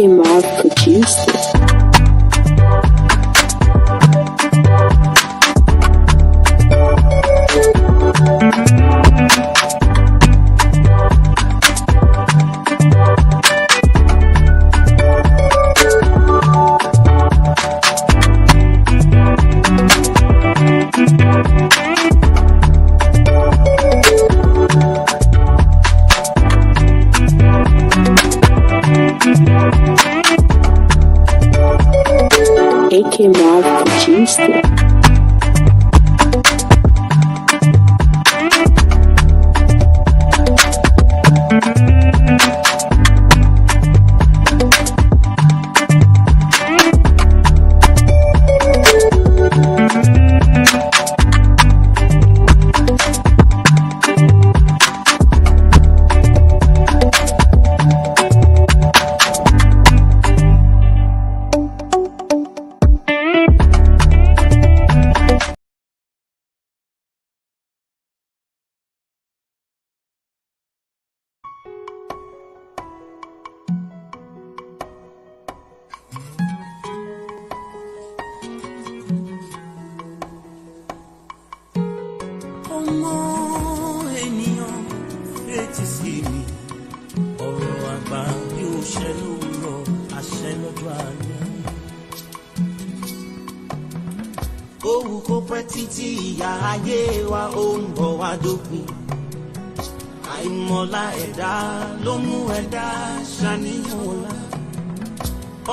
Mark produced it. Mark produced it.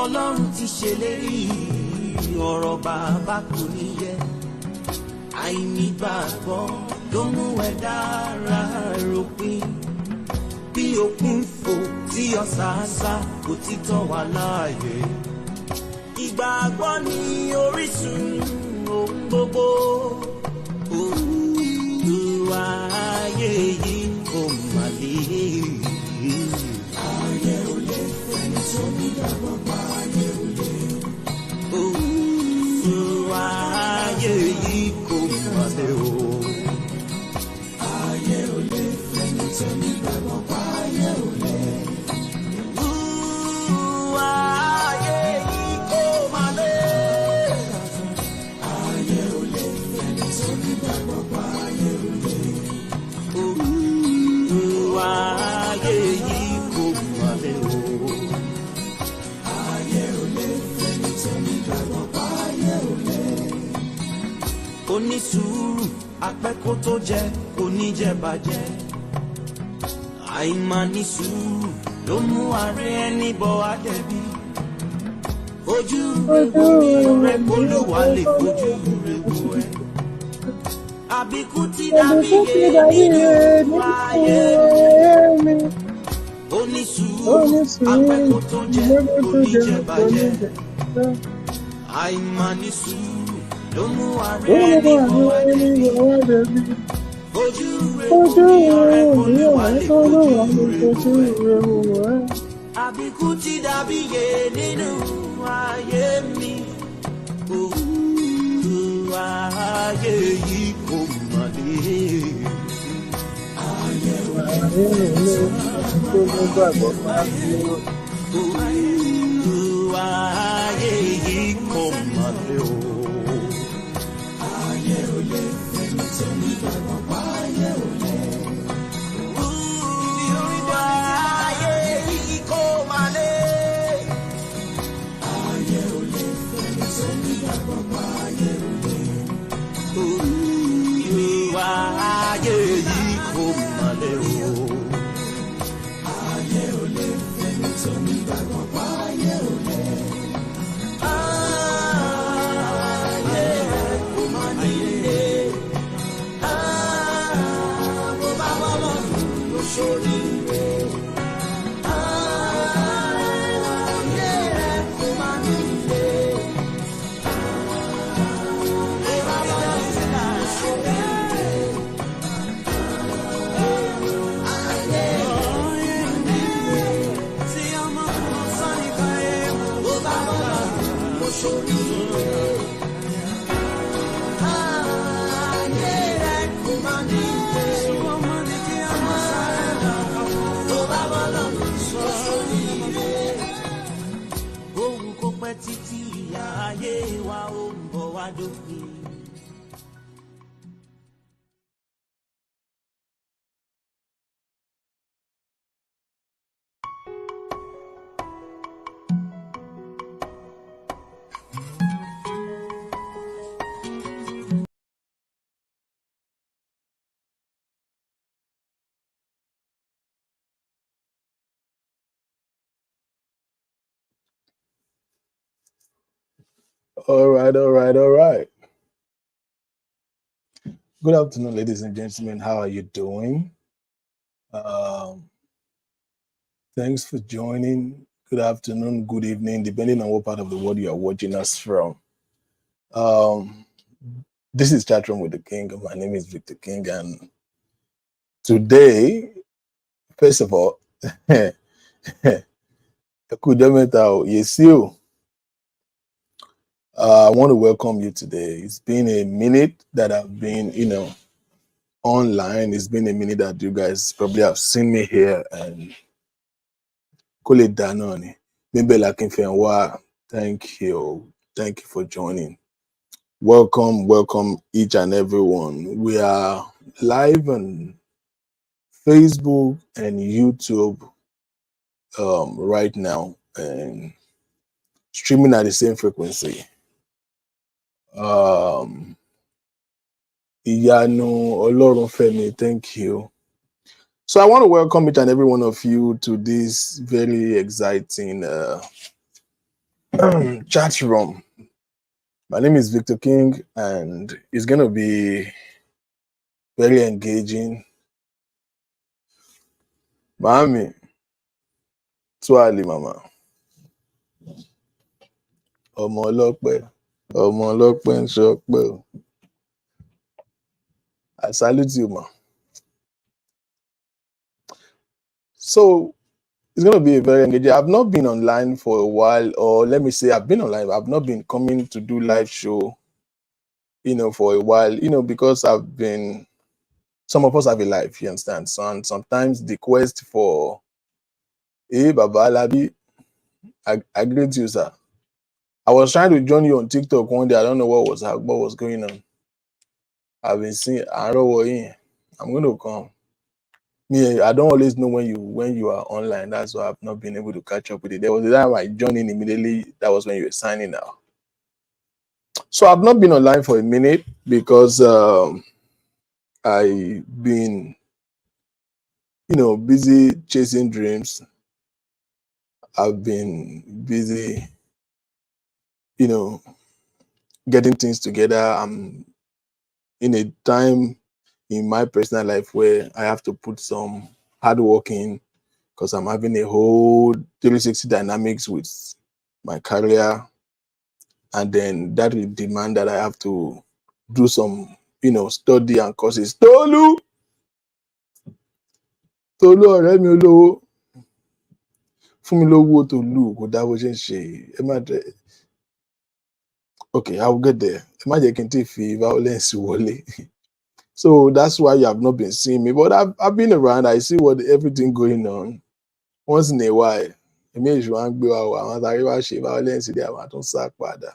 Ọlọ́run ti ṣèlérí ọ̀rọ̀ bàbá kò ní yẹ àìnígbàgbọ́ ló mú ẹ̀dá ara ròpin bí òkun fò tí ọ̀sàásá kò ti tọ́ wa láàyè ìgbàgbọ́ ni orísun ohun gbogbo Olúwa ayé yìí kò mà lè ayé ò lè fẹ́ni tó nígbàgbọ́ pa ayé ò lè ayé yìí kò mà lè o ayé ò lè fẹ́ni tó nígbàgbọ́ pa ayé ò lè ayé yìí kò mà lè ayé ò lè fẹ́ni tó nígbàgbọ́ pa ayé ò lè ayé yìí kò mà lè o ayé ò lè fẹ́ni tó nígbàgbọ́ pa ayé ò lè. Onísùúrù apẹ́kó tó jẹ oníjẹbàjẹ́ àìmáni sùúrù ló mú ààrẹ ẹni bọ àdẹ̀bí ojú omi rẹ̀ kólúwa lè fojú rẹ̀ wò ẹ́ àbíkú tí dàbí yé nínú ayé onísùúrù apẹ́kó tó jẹ oníjẹbàjẹ́ àìmáni sùúrù ló mú ààrẹ ẹni bọ àdẹ̀bí ojú rẹ̀ kólúwa lè fojú rẹ̀ wò ẹ́ àbíkú tí dàbí yé nínú ayé mi ayé yìí kò mà lè ayé yìí kò mà lè o ayé ò lè fẹ́ni tó nígbàgbọ́ pa ayé ò lè. Ayé yìí kò mà lè ayé ò lè fẹ́ni tó nígbàgbọ́ pa ayé ò lè. Ayé yìí kò mà lè o ayé ò lè fẹ́ni tó nígbàgbọ́ pa ayé ò lè. Ayé kò mà lè bó bá wà lọ́dún ló ṣorí rẹ̀. Ayé kò mà lè bó bá wà lọ́dún ló ṣorí rẹ̀. Ayé tí ọmọ kan sáré káyé bó bá wà lọ́dún ló ṣorí rẹ̀. Ayé kò mà lè ayé wa ó ń bọ̀ wá dópin. All right. Good afternoon, ladies and gentlemen. How are you doing? Thanks for joining. Good afternoon, good evening, depending on what part of the world you are watching us from. This is Chatroom with the King. My name is Victor King, and today, first of all, I want to welcome you today. It's been a minute that I've been, online. It's been a minute that you guys probably have seen me here, and Kole Danoni, Mibela Kinfenwa, thank you for joining. Welcome each and everyone. We are live on Facebook and YouTube right now, and streaming at the same frequency. Iyanu Olorunfemi, thank you. So I want to welcome each and every one of you to this very exciting chat room. My name is Victor King, and it's going to be very engaging. Mami, Twali Mama. Ọmọ ọlọ́pẹ́ ń ṣọpẹ́. I salute you, ma. So it's going to be a very engaging. I've not been online for a while, or let me say I've been online. I've not been coming to do live show, for a while, because some of us have a life, you understand? So, and sometimes the quest for, hey, Baba Alabi, I greet you, sir. I was trying to join you on TikTok one day. I don't know what was going on. I've been seeing, I'm going to come. Me, I don't always know when you are online. That's why I've not been able to catch up with it. There was a time I joined in immediately. That was when you were signing out. So I've not been online for a minute because I've been, busy chasing dreams. I've been busy, getting things together. I'm in a time in my personal life where I have to put some hard work in because I'm having a whole 360 dynamics with my career. And then that will demand that I have to do some, study and courses. Tolu, ọ̀rẹ́ mi olówó. Fún mi lówó Tolu, kò dá bó ṣe ń ṣe. Okay, I will get there. Ẹ má jẹ́ kí n tí fi violence wọlé. So that's why you have not been seeing me. But I've been around. I see everything going on. Once in a while, èmi èṣù wa ń gbé wa wò, àwọn àtàrí wa ṣe violence dé àwọn àtún sá padà.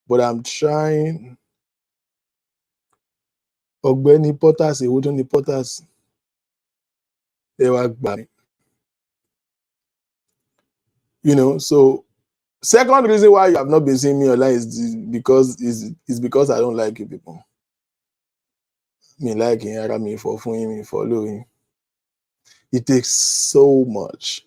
But I'm trying. Ọ̀gbẹ́ni Porters, èwo tó ní Porters? Ẹ wá gbà mí. So second reason why you have not been seeing me online is because I don't like you people. Me like me for following. It takes so much,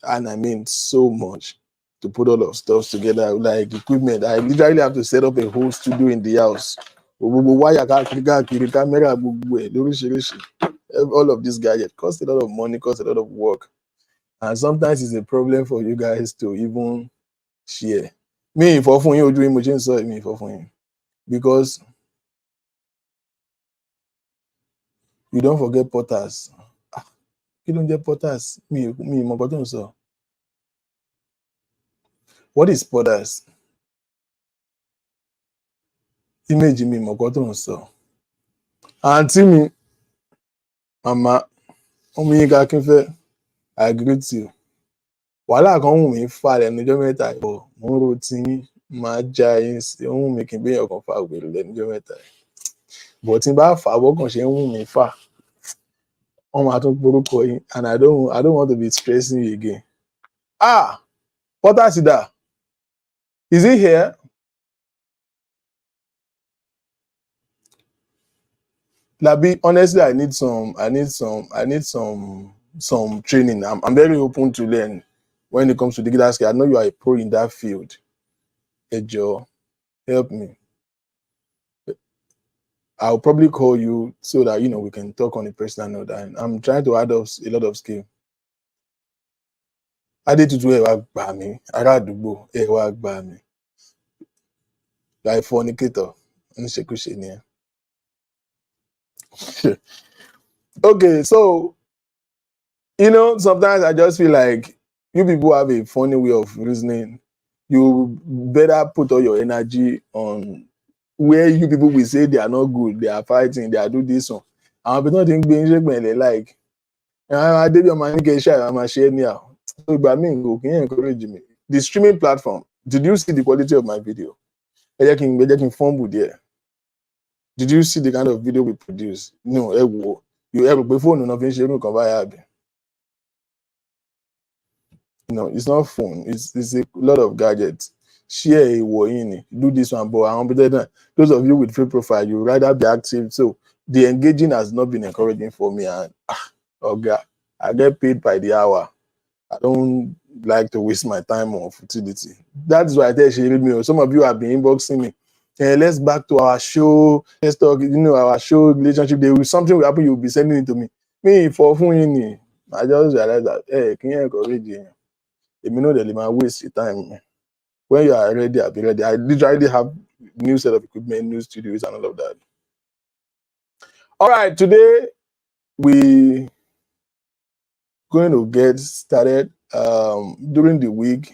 and I mean so much, to put all of stuff together, like equipment. I literally have to set up a whole studio in the house. Wire, camera, all of this gadget costs a lot of money, costs a lot of work, and sometimes it's a problem for you guys to even share. Me for fun you doing much inside me for fun, because you don't forget Porters. You don't get Porters. Me, my button so. What is Porters? Image me, my button so. Auntie me, Mama, I greet you. Wàhálà kan wù mí fà lẹ́nu ọjọ́ mẹ́ta ìbọ̀ mo ń ro tí máa já yín sí ohun mi kì í gbéyàn kan fà wèrè lẹ́nujọ́ mẹ́ta yìí. But tí n bá fà á bọ́kàn ṣe ń wù mí fà wọ́n máa tún porúkọ yín and I don't want to be stressing you again. Porter Sida, is he here? Labi, honestly, I need some training. I'm very open to learn when it comes to digital skill. I know you are a pro in that field. Hey Joe, help me. I'll probably call you so that we can talk on a personal note. And I'm trying to add up a lot of skill. Adetutu ẹ wá gbà mí, ará àdúgbò ẹ wá gbà mí. Like fornicator, níṣekúṣe ni ẹ. Okay, so sometimes I just feel like you people have a funny way of reasoning. You better put all your energy on where you people will say they are not good, they are fighting, they are doing this one. And people don't think being they like. I did your money get share, I'm a share now. So by me, can you encourage me? The streaming platform, did you see the quality of my video? Fumble there. Did you see the kind of video we produce? No, you ever before nothing sharing come by. No, it's not phone. It's a lot of gadgets. Share a do this one, but those of you with free profile, you rather be active. So the engaging has not been encouraging for me. And I get paid by the hour. I don't like to waste my time on futility. That's why I tell you, some of you have been inboxing me. Let's back to our show. Let's talk, our show relationship. There will something will happen, you'll be sending it to me. Me for phone, I just realized that can you encourage you? If you know that you might waste your time. When you are ready, I'll be ready. I literally have new set of equipment, new studios, and all of that. All right, today we going to get started. During the week,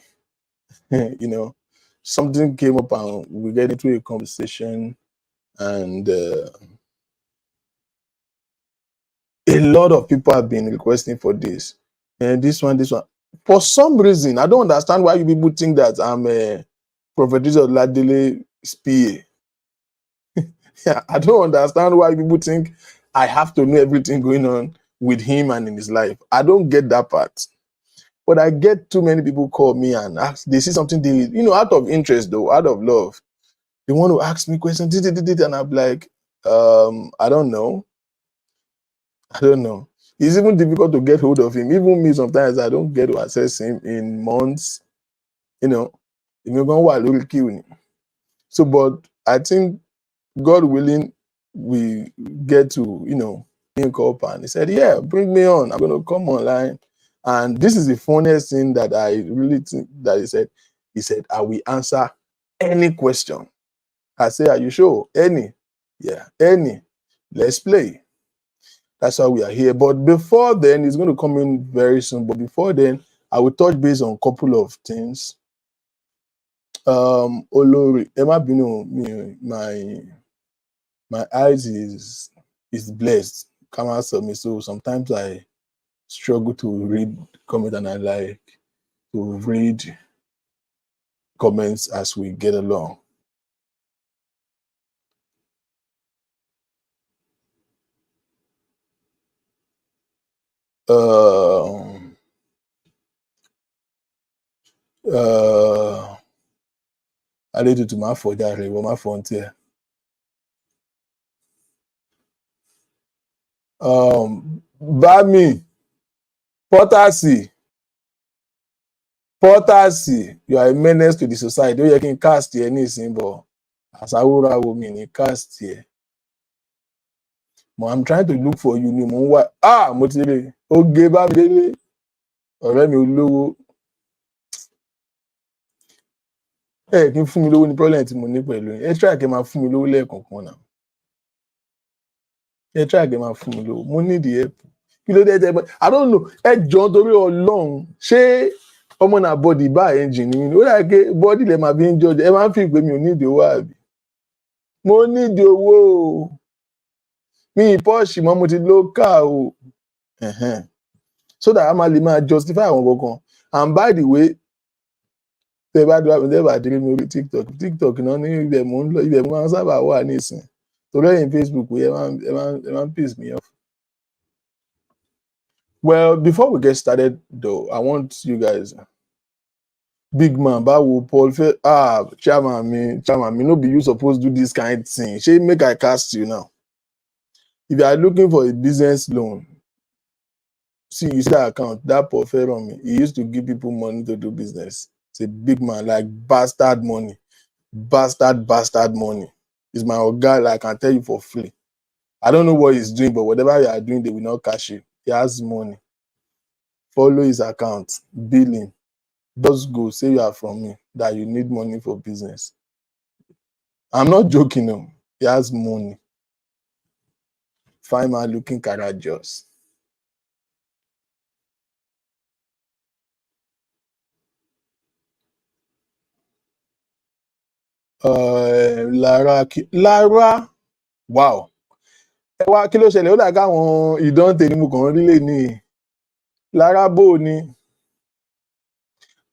something came up and we get into a conversation, and a lot of people have been requesting for this and this one. For some reason, I don't understand why you people think that I'm a Prophet Oladele PA. I don't understand why people think I have to know everything going on with him and in his life. I don't get that part. But I get too many people call me and ask, they see something out of interest though, out of love. They want to ask me questions, and I'm like, I don't know. It's even difficult to get hold of him. Even me, sometimes I don't get to access him in months. So, but I think God willing, we get to, link up, and he said, yeah, bring me on. I'm going to come online. And this is the funniest thing that I really think that he said, I will answer any question. I say, are you sure? Any? Yeah, any. Let's play. That's why we are here. But before then, it's going to come in very soon. But before then, I will touch base on a couple of things. Olori, Emma Bino, my eyes is blessed. Come answer me. So sometimes I struggle to read comment, and I like to read comments as we get along. I need to my for that my frontier. Bami Porter, you are a menace to the society. You can cast anything, but as I will woman, cast here. I'm trying to look for you. Motile. Okay, Bami. Ọ̀rẹ́ mi olówó. Kí n fún mi lówó ní problem tí mo ní pẹ̀lú yín. Try kí n máa fún mi lówó lẹ́ẹ̀kọ̀ọ̀kan náà. Try kí n máa fún mi lówó. Mo need the help. Kí ló dé tẹ́ I don't know. Jọ̀ọ́ torí Ọlọ́run. Ṣé ọmọ náà body bá engine ni? Ó dà pé body lè máa fi ń judge. Ẹ máa ń fi pé mi ò ní ìdí owó àbí. Mo ní ìdí owó o. Mi Porsche mọ́ mo ti ló car o. So that I'm lè máa justify àwọn kankan. And by the way, Tẹ́ bá ti rí mi orí TikTok náà ní ibẹ̀ mò ń lọ, ibẹ̀ mo máa ń sábà wà nísìnyí. Torí ẹ̀yin Facebook ẹ máa ń piss me off. Well, before we get started though, I want you guys, big man, báwo Paul chairman mi, no be you suppose do this kind thing. Shey make I cast you now. If you are looking for a business loan, see, you see that account, that Paul Feromi, he used to give people money to do business. It's a big man, like bastard money. Bastard money. It's my oga, like I can tell you for free. I don't know what he's doing, but whatever you are doing, they will not cash you. He has money. Follow his account, billing. Just go, say you are from me, that you need money for business. I'm not joking, no. He has money. Fine man looking courageous. Lara, wow. Ẹ wá kí ló ṣẹlẹ̀? Ó dà káwọn ìdán tèmi mo kàn rí lè ní. Lara bó ni.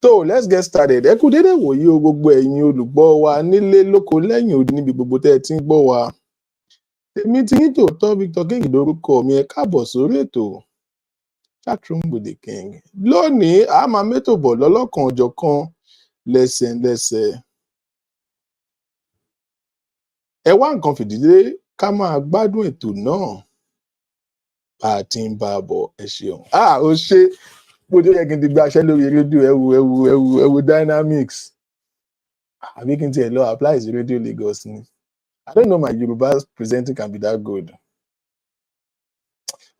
So let's get started. Ẹ kú dédé wòyí o gbogbo ẹ̀yin olùgbọ́ wa nílé lóko lẹ́yìn odi níbi gbogbo tẹ́ ẹ ti ń gbọ́ wa. Èmi ti ní tòótọ́ Victor King lórúkọ mi, ẹ káàbọ̀ sórí ètò Chatroom with the King. Lónìí a máa mẹ́tò bọ̀ lọ́lọ́kan ọ̀jọ̀kan lẹ́sẹ̀lẹ́sẹ̀. Ẹ wá nǹkan fìdílé ká máa gbádùn ètò náà bá a ti ń bá a bọ̀. Ẹ ṣeun. Ó ṣe bó tó yẹ kí n ti gbaṣẹ́ lórí rédíò ẹ wo dynamics. Àbí kí n tiẹ̀ lọ apply sí Radio Lagos ni. I don't know my Yoruba presenting can be that good.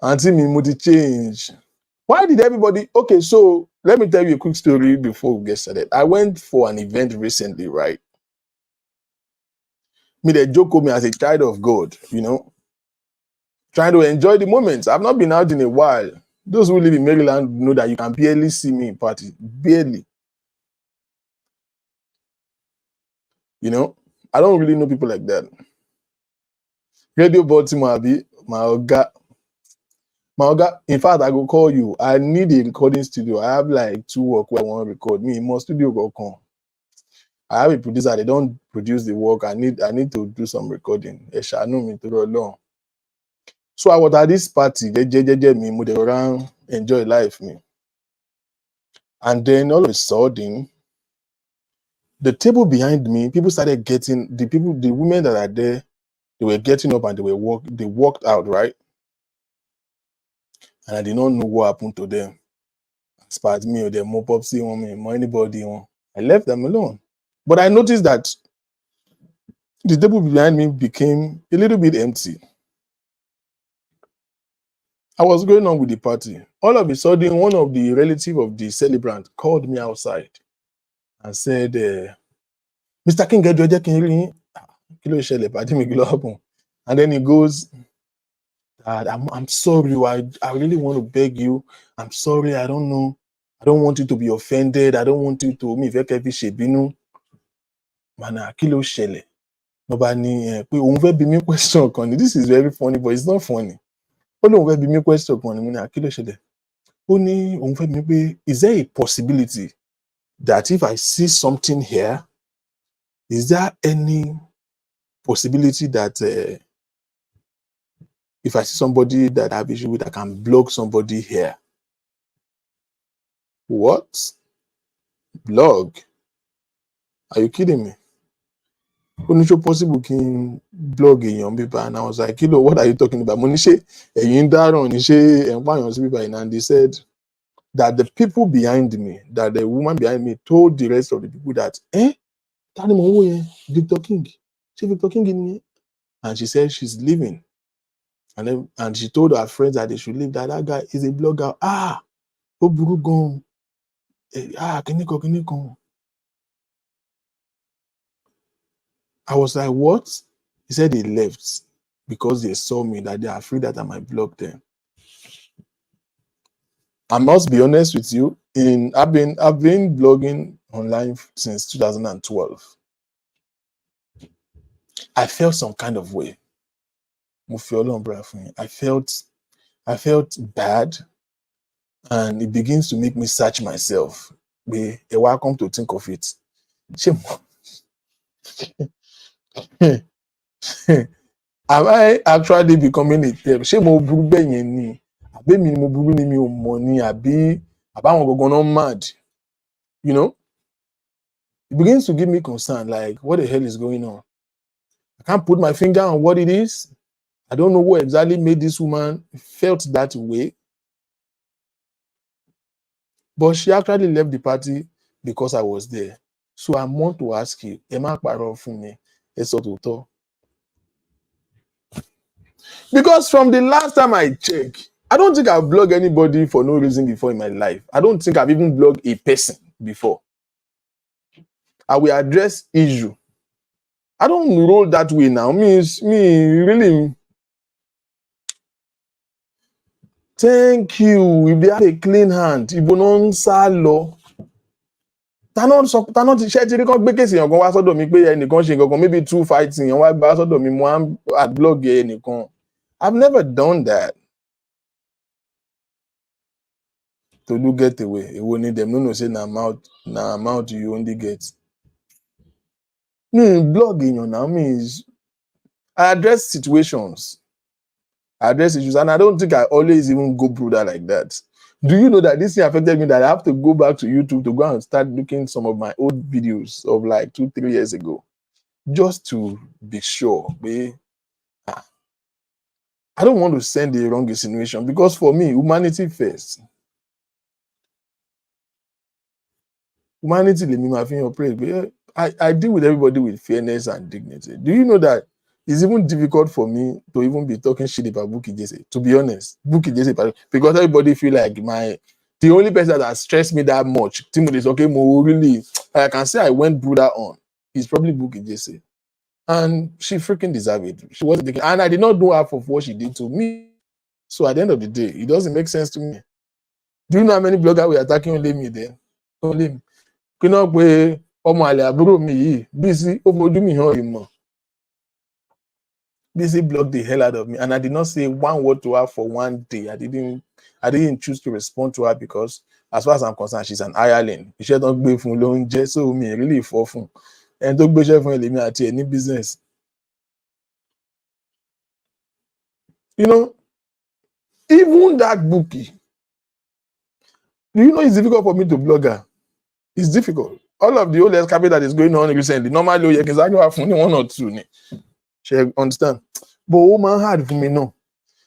Auntie mi mo ti change. Why did everybody... Okay, so let me tell you a quick story before we get started. I went for an event recently, right? Me, they joke me as a child of God, you know, trying to enjoy the moments. I've not been out in a while. Those who live in Maryland know that you can barely see me in party. Barely. You know, I don't really know people like that. Radio Baltimore, my oga. In fact, I go call you. I need a recording studio. I have like 2 work where I want to record. Me, more studio go come. I have a producer. They don't produce the work. I need to do some recording. Ẹ ṣàánú mi torí Ọlọ́run. So I was at this party. They me, mo dey around, enjoy life me. And then all of a sudden, the table behind me, people started getting the women that are there. They were getting up and they walked out, right? And I did not know what happened to them. As far as me or them, more popsy on me, more anybody on. I left them alone. But I noticed that the table behind me became a little bit empty. I was going on with the party. All of a sudden, one of the relatives of the celebrant called me outside and said, Mr. King, get your kilo ṣẹlẹ̀, pàdé mi, kilo happen. And then he goes, Dad, I'm sorry. I really want to beg you. I'm sorry. I don't know. I don't want you to be offended. I don't want you to me fẹ́ fi ṣèbínú. Mana kilo ṣẹlẹ̀. Nobody pé òun fẹ́ bi mí question kan ni. This is very funny, but it's not funny. Ó lóun fẹ́ bi mí question kan ni, mo ní kilo ṣẹlẹ̀. Ó ní òun fẹ́ bi mí pé, is there a possibility that if I see something here, is there any possibility that if I see somebody that I have issue with, I can block somebody here? What? Blog? Are you kidding me? Only so possible can blog èèyàn bíbá, and I was like, Kilo, what are you talking about? Mo ní ṣé ẹ̀yin dáràn ní ṣé ẹ̀ ń pààyàn sí bíbá? And they said that the people behind me, that the woman behind me told the rest of the people that, ta ni mo wò yẹn? Victor King. Ṣé Victor King ni? And she said she's leaving. And she told her friends that they should leave, that guy is a blogger. Ó burú gan. Kíníkan. I was like, what? He said they left because they saw me, that they are afraid that I might block them. I must be honest with you. I've been blogging online since 2012. I felt some kind of way. I felt bad, and it begins to make me search myself. Welcome to think of it. Shame. Am I actually becoming a theft? Ṣé mo burú bẹ́ẹ̀ yẹn ni? Àbí èmi ni mo burú ni mi ò mọ̀ ni? Àbáwọn gangan náà mad? You know? It begins to give me concern, like, what the hell is going on? I can't put my finger on what it is. I don't know what exactly made this woman felt that way. But she actually left the party because I was there. So I want to ask you, ẹ má parọ́ fún mi, ẹ sọ tòótọ́. Because from the last time I checked, I don't think I've blogged anybody for no reason before in my life. I don't think I've even blogged a person before. I will address issue. I don't roll that way now. Me really. Thank you. If they have a clean hand, ibo náà ń sá lọ. Táná ti ṣẹ́ tí rí kan gbé kéèsì èèyàn kan wá sọ́dọ̀ mi pé ẹnìkan ṣe nǹkan kan, maybe 2 fights èèyàn wá gbá sọ́dọ̀ mi, mo á blog ẹnìkan. I've never done that. Tolu get away. Èwo ni dem no know say na mouth you only get. Blog èèyàn now means I address situations. I address issues, and I don't think I always even go through that like that. Do you know that this thing affected me that I have to go back to YouTube to go and start looking some of my old videos of like 2-3 years ago just to be sure. I don't want to send the wrong insinuation because for me, humanity first. Humanity, let me operate. I deal with everybody with fairness and dignity. Do you know that it's even difficult for me to even be talking shit about Bukky Jesse, to be honest. Bukky Jesse, because everybody feel like the only person that stressed me that much, Timothy is okay, really, I can say I went through that on, is probably Bukky Jesse. And she freaking deserved it. She wasn't taking, and I did not do half of what she did to me. So at the end of the day, it doesn't make sense to me. Do you know how many bloggers were attacking only me then? Only me. You know, pé ọmọ àlè àbúrò mi yìí, Bísí, ó fojú mi hàn ìmọ̀. Bísí blocked the hell out of me, and I did not say one word to her for one day. I didn't choose to respond to her because, as far as I'm concerned, she's an hireling. Iṣẹ́ tó ń gbé fún ló ń jẹ́, so mi really fọ́ fún. Ẹni tó gbéṣẹ́ fún èlèmi àti ẹ̀ ní business. You know, even that Bukky, do you know it's difficult for me to blog her? It's difficult. All of the old escapade that is going on recently, normally you can say one or two. She understand. But woman hard for me, no.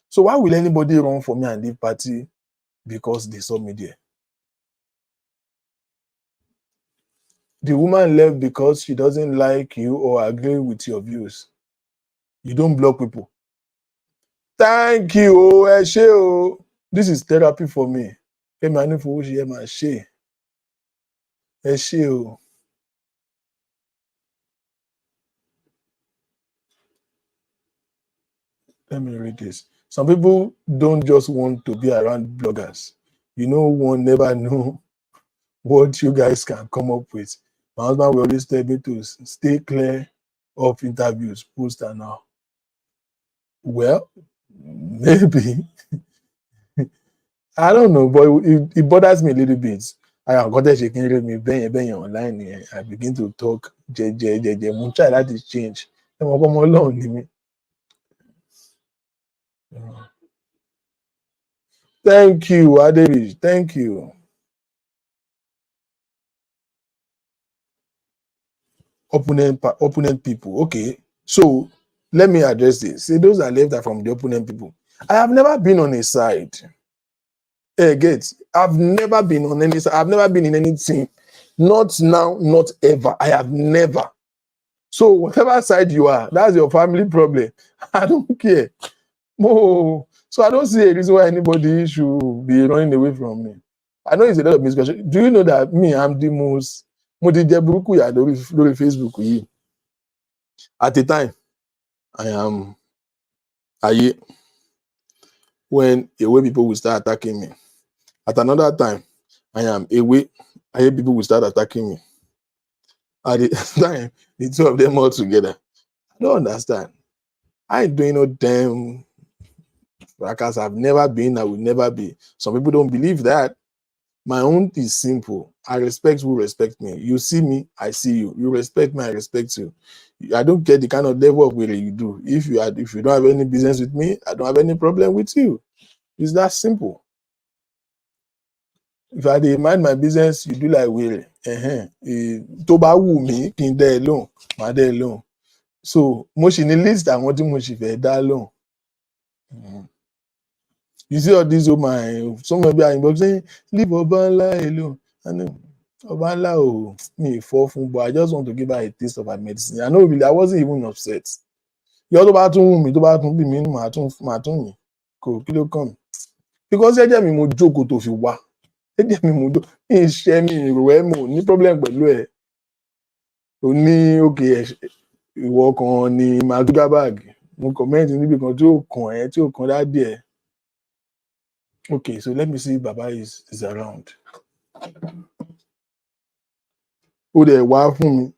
So why will anybody run for me and leave party because they saw me there? The woman left because she doesn't like you or agree with your views. You don't block people. Thank you, Eshe. This is therapy for me. Eshe. Let me read this. Some people don't just want to be around bloggers. You know, one never know what you guys can come up with. My husband will always tell me to stay clear of interviews, posts and all. Well, maybe. I don't know, but it bothers me a little bit. I got that shaking me bang online. I begin to talk. I'm trying to change. Thank you, Aderi. Thank you. Opponent people. Okay. So let me address this. See, those that left are from the opponent people. I have never been on a side. I've never been on any side. I've never been in anything. Not now, not ever. I have never. So whatever side you are, that's your family problem. I don't care. Oh, so I don't see a reason why anybody should be running away from me. I know it's a lot of misconception. Do you know that me, I'm the most lórí Facebook yìí. At the time, I am when away people will start attacking me. At another time, I am away people will start attacking me. At the time, the two of them all together. I don't understand. I ain't doing no damn fracas. I've never been, I will never be. Some people don't believe that. My own is simple. I respect who respect me. You see me, I see you. You respect me, I respect you. I don't care the kind of level of way you do. If you don't have any business with me, I don't have any problem with you. It's that simple. If I dey mind my business, you do like wèrè. Tó bá wù mí kí n dá ẹ lóhùn, màá dá ẹ lóhùn. So mo ṣì ní list àwọn tí mo ṣì fẹ́ dá lóhùn. You see all these my some of them saying leave Obanla alone. I know Obanla me fall fún, but I just want to give her a taste of her medicine. I wasn't even upset. Yọ tó bá tún wù mí tó bá tún bí mi nínú màá tún yìn. Kí ló kàn mí? Because ẹ̀jẹ̀ mi mo jókòó tó fi wá. Ẹ̀jẹ̀ mi mo jó mi ṣẹ́ mi ìrò ẹ̀ mo ní problem pẹ̀lú ẹ̀. O ní òkè ìwọ kan ni Mark Zuckerberg. Mo comment níbi kan tí ó kàn ẹ́ tí ó kàn dádì ẹ̀. Okay, so let me see if Baba is around. Ó dẹ̀ wá fún mi.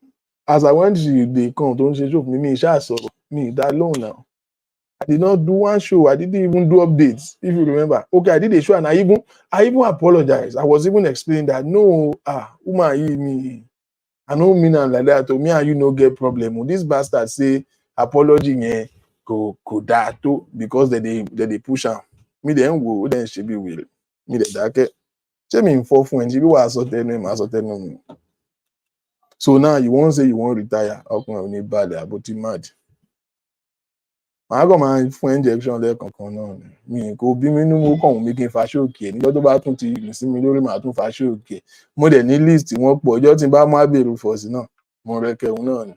As I went to the kan tó ń ṣe show fún mi ṣáà sọ̀rọ̀ mi dá lóhùn now. I did not do one show. I didn't even do updates, if you remember. Okay, I did a show and I even apologized. I was even explaining that no, woman, me, I don't mean am like that. To me and you no get problem. This bastard say apology yẹn kò dáa tó because they dey push am. Mi dẹ̀ ń wò ó dẹ̀ ń ṣe bí wèrè. Mi dẹ̀ dákẹ́. Ṣé mi ń fọ́ fún ẹ? Ṣé bí wàá sọ tẹnu ẹ̀ máa sọ tẹnu mi? So now you wan say you wan retire ọkùnrin ò ní balẹ̀ àbótí mad. Màá kàn máa fún injection lẹ́ẹ̀kọ̀ọ̀kan náà ni. Mi kò bí mi nínú mo kàn wù mí kí n fa ṣóòkè ẹ̀. Níjọ́ tó bá tún ti rìn sí mi lórí màá tún fa ṣóòkè ẹ̀. Mo dẹ̀ ní list wọ́n pọ̀. Ọjọ́ tí n bá mú àbèrè fọ̀sì náà, mo rẹ̀kẹ̀ òun náà ni.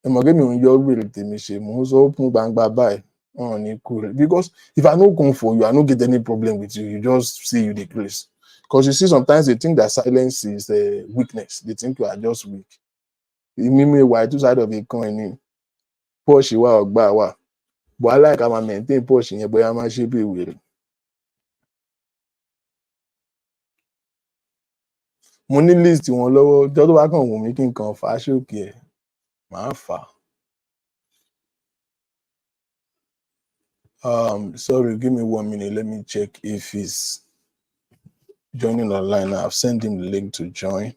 Ẹ mọ̀ pé mi ò ń yọ wèrè tèmi ṣe. Mò ń sọ fún gbangba báyìí. Wọn ò ní kú rẹ̀. Because if I no come for you, I no get any problem with you. You just see you dey craze. Because you see sometimes they think that silence is weakness. They think you are just weak. Mímú ìwà two side of a coin ni. Pọ́ọ̀ṣì wà ọgbà wà. But I like how I maintain pọ́ọ̀ṣì yẹn bóyá máa ṣe bí wèrè. Mo ní list wọn lọ́wọ́. Ọjọ́ tó bá kàn wù mí kí n kàn fà á ṣókè ẹ̀. Màá fà á. Sorry, give me 1 minute. Let me check if he's joining online now. I've sent him the link to join.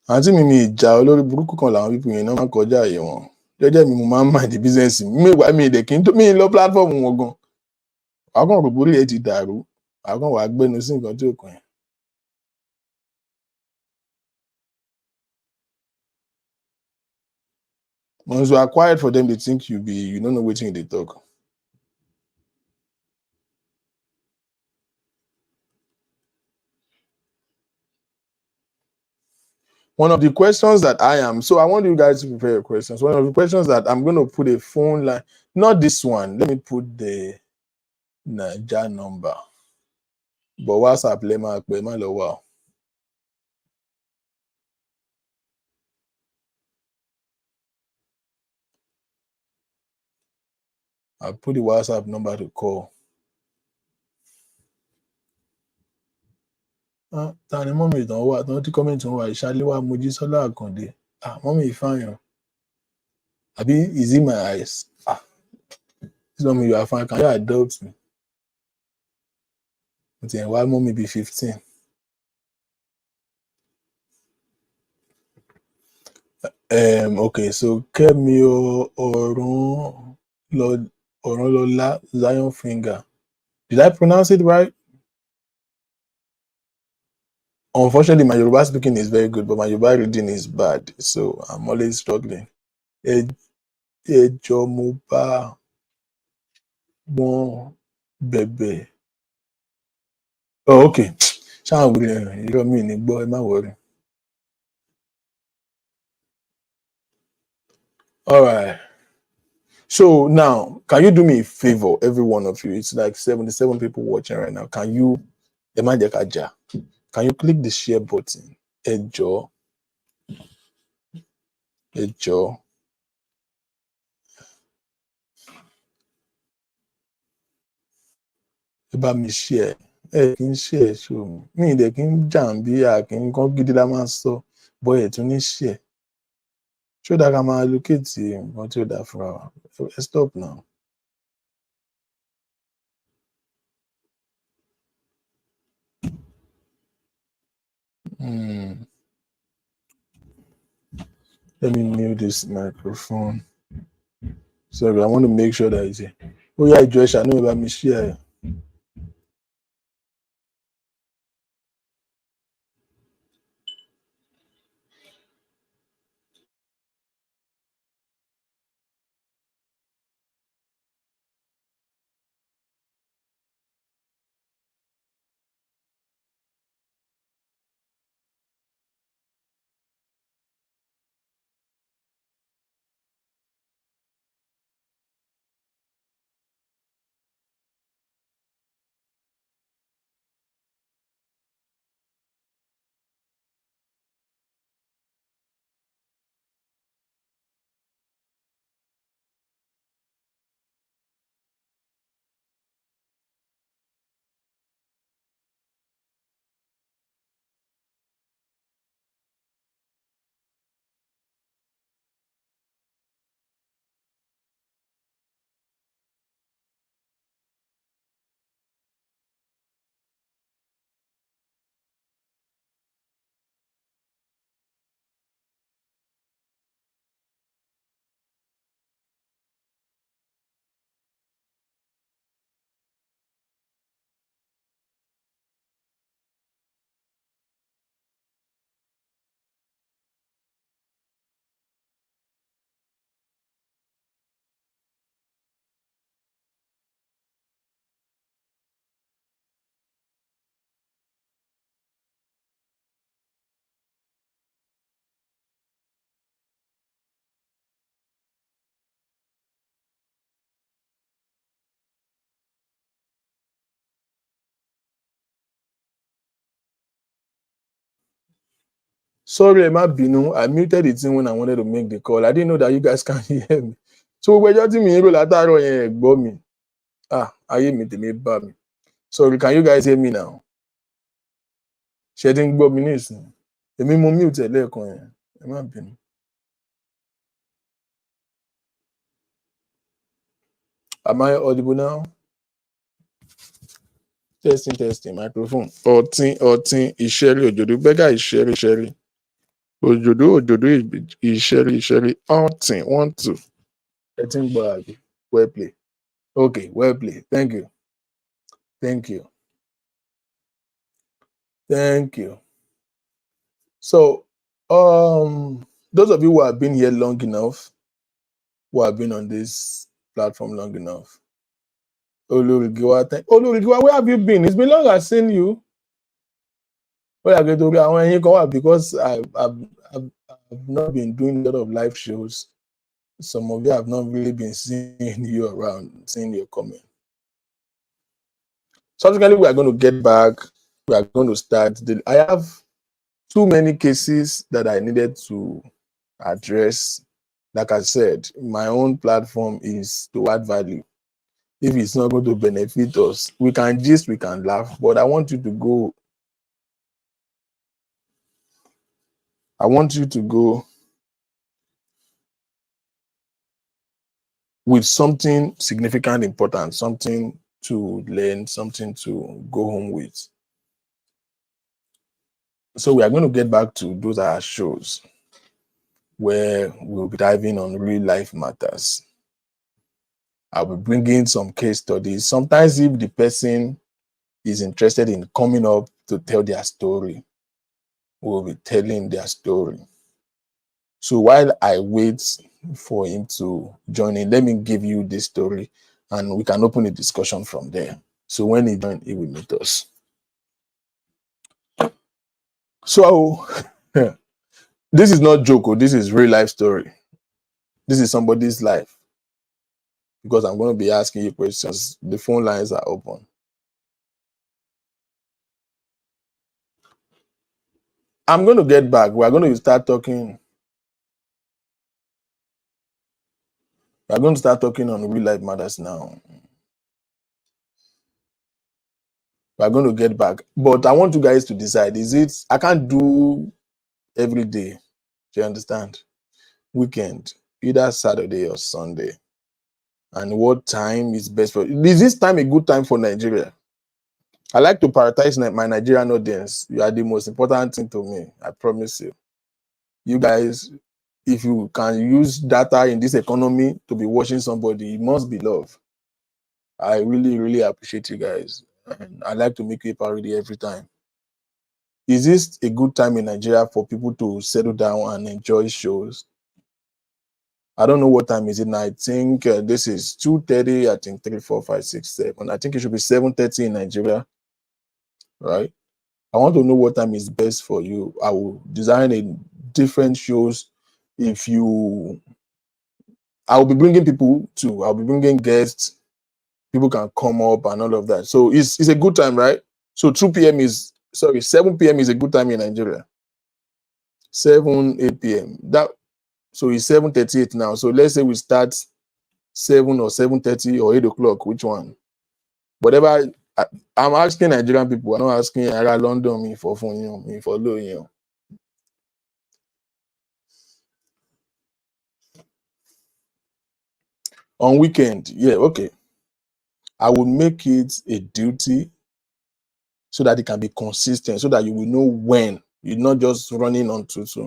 Àǹtí mi ìjà olórí burúkú kan làwọn pípọ̀ yẹn náà máa ń kọjá àyè wọn. Jẹ́jẹ́ mi mo máa ń mind the business mi ìwà mi ìdẹ̀ kí n tó mi lọ platform wọn gan. Àwọn kan rò borí ẹ ti dàrú. Àwọn kan wàá gbẹnu sí nǹkan tí ò kàn yẹn. Once you are quiet for them, they think you don't know wetin you dey talk. One of the questions that I want you guys to prepare your questions. One of the questions that I'm going to put a phone line, not this one. Let me put the Naija number. But WhatsApp, let me pè má lọ wá. I'll put the WhatsApp number to call. Ta ni mọ́mì ìtàn wà tán tí kọ́mẹ̀ntì wọn wà Ìṣáléwá Mojísọ́lá Àkàndé. Mọ́mì ìfàyàn. Àbí is it my eyes? This mọ́mì you are fine. Can you adopt me? Mo ti ẹ̀ wá mọ́mì bíi 15. Okay, so Kẹ́mi Ọ̀rànlọ́lá Zion Finger. Did I pronounce it right? Unfortunately, my Yoruba speaking is very good, but my Yoruba reading is bad, so I'm always struggling. Ẹjọ́ mo bá wọn bẹ̀bẹ̀. Oh, okay. Ṣáà wúlò irọ́ mi ní gbọ́ ẹ má wọrí. All right. So now, can you do me a favor, every one of you? It's like 77 people watching right now. Can you click the share button? Ẹ jọ̀ọ́. Ẹ bá mi share. Ẹ kì í share show mi ìdẹ̀ kì í jàǹbí kì í kán gidi la máa sọ bọ́ ẹ̀ tún ní share. Ṣó dáa ká máa allocate nǹkan tí ó dáa fúnra wa? Stop now. Let me mute this microphone. Sorry, I want to make sure that it's here. Oh yeah, Josh, I know about me share. Sorry, Emma Binu. I muted the thing when I wanted to make the call. I didn't know that you guys can hear me. So when you're telling me látàárọ̀ yẹn gbọ́ mi. Ayé mi tèmi bá mi. Sorry, can you guys hear me now? Ṣé ti ń gbọ́ mi nísìnyí? Èmi mo mute ẹ̀ lẹ́ẹ̀kan yẹn. Emma Binu. Am I audible now? Testing, microphone. Ọ̀tín, ìṣẹ́rí, òjòdú, bẹ́gà, ìṣẹ́rí. Òjòdú, ìṣẹ́rí. Ọ̀tín, 1, 2. Ẹ ti ń gbọ́ àbí? Well play. Okay, well play. Thank you. So, those of you who have been here long enough, who have been on this platform long enough, Olurigiwa, where have you been? It's been long I've seen you. Well, I get to because I've not been doing a lot of live shows. Some of you have not really been seeing you around, seeing your comment. Subsequently, we are going to get back. We are going to start. I have too many cases that I needed to address. Like I said, my own platform is to add value. If it's not going to benefit us, we can gist, we can laugh, but I want you to go with something significant, important, something to learn, something to go home with. So we are going to get back to those are shows where we'll be diving on real life matters. I'll be bringing some case studies. Sometimes if the person is interested in coming up to tell their story, we'll be telling their story. So while I wait for him to join in, let me give you this story and we can open a discussion from there. So when he joins, he will meet us. So this is not joke, this is real life story. This is somebody's life. Because I'm going to be asking you questions. The phone lines are open. I'm going to get back. We're going to start talking. We're going to start talking on real life matters now. We're going to get back. But I want you guys to decide. I can't do every day. Do you understand? Weekend, either Saturday or Sunday. And what time is best for you? Is this time a good time for Nigeria? I like to prioritize my Nigerian audience. You are the most important thing to me. I promise you. You guys, if you can use data in this economy to be watching somebody, it must be love. I really, really appreciate you guys. And I like to make you a parody every time. Is this a good time in Nigeria for people to settle down and enjoy shows? I don't know what time is it now. I think this is 2:30. I think 3, 4, 5, 6, 7. I think it should be 7:30 in Nigeria, right? I want to know what time is best for you. I will design a different shows. If you, I will be bringing people too. I'll be bringing guests. People can come up and all of that. So it's a good time, right? So 2 p.m. is 7 p.m. is a good time in Nigeria. 7, 8 p.m. That so it's 7:38 now. So let's say we start 7 or 7:30 or 8 o'clock. Which one? Whatever. I'm asking Nigerian people. I'm not asking Ará London me for phone, me for low. On weekend, yeah, okay. I will make it a duty so that it can be consistent, so that you will know when you're not just running on tutu.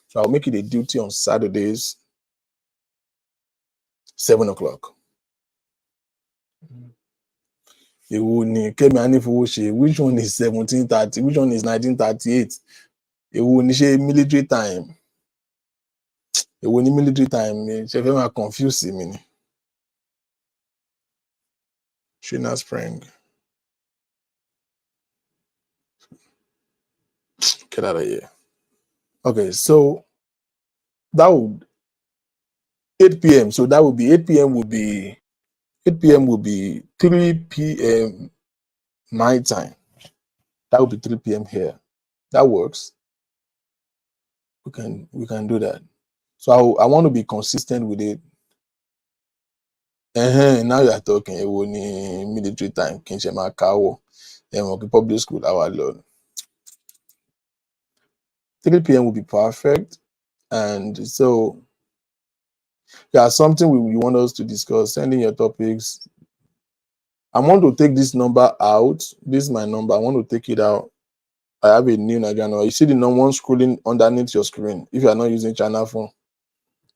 So I'll make it a duty on Saturdays, 7 o'clock. Which one is 17:30? Which one is 1938? Military time. Military time. She very confuse me. Shina Spring. Get out of here. Okay, so that would 8 p.m. So that would be 8 p.m. would be 8 p.m. will be 3 p.m. my time. That would be 3 p.m. here. That works. We can do that. So I want to be consistent with it. Now you are talking. It will need military time. Kinshema Kawo. Public school our Lord. 3 p.m. will be perfect. And so yeah, something you want us to discuss. Send in your topics. I want to take this number out. This is my number. I want to take it out. I have a new Nigerian number. You see the number one scrolling underneath your screen. If you are not using China phone,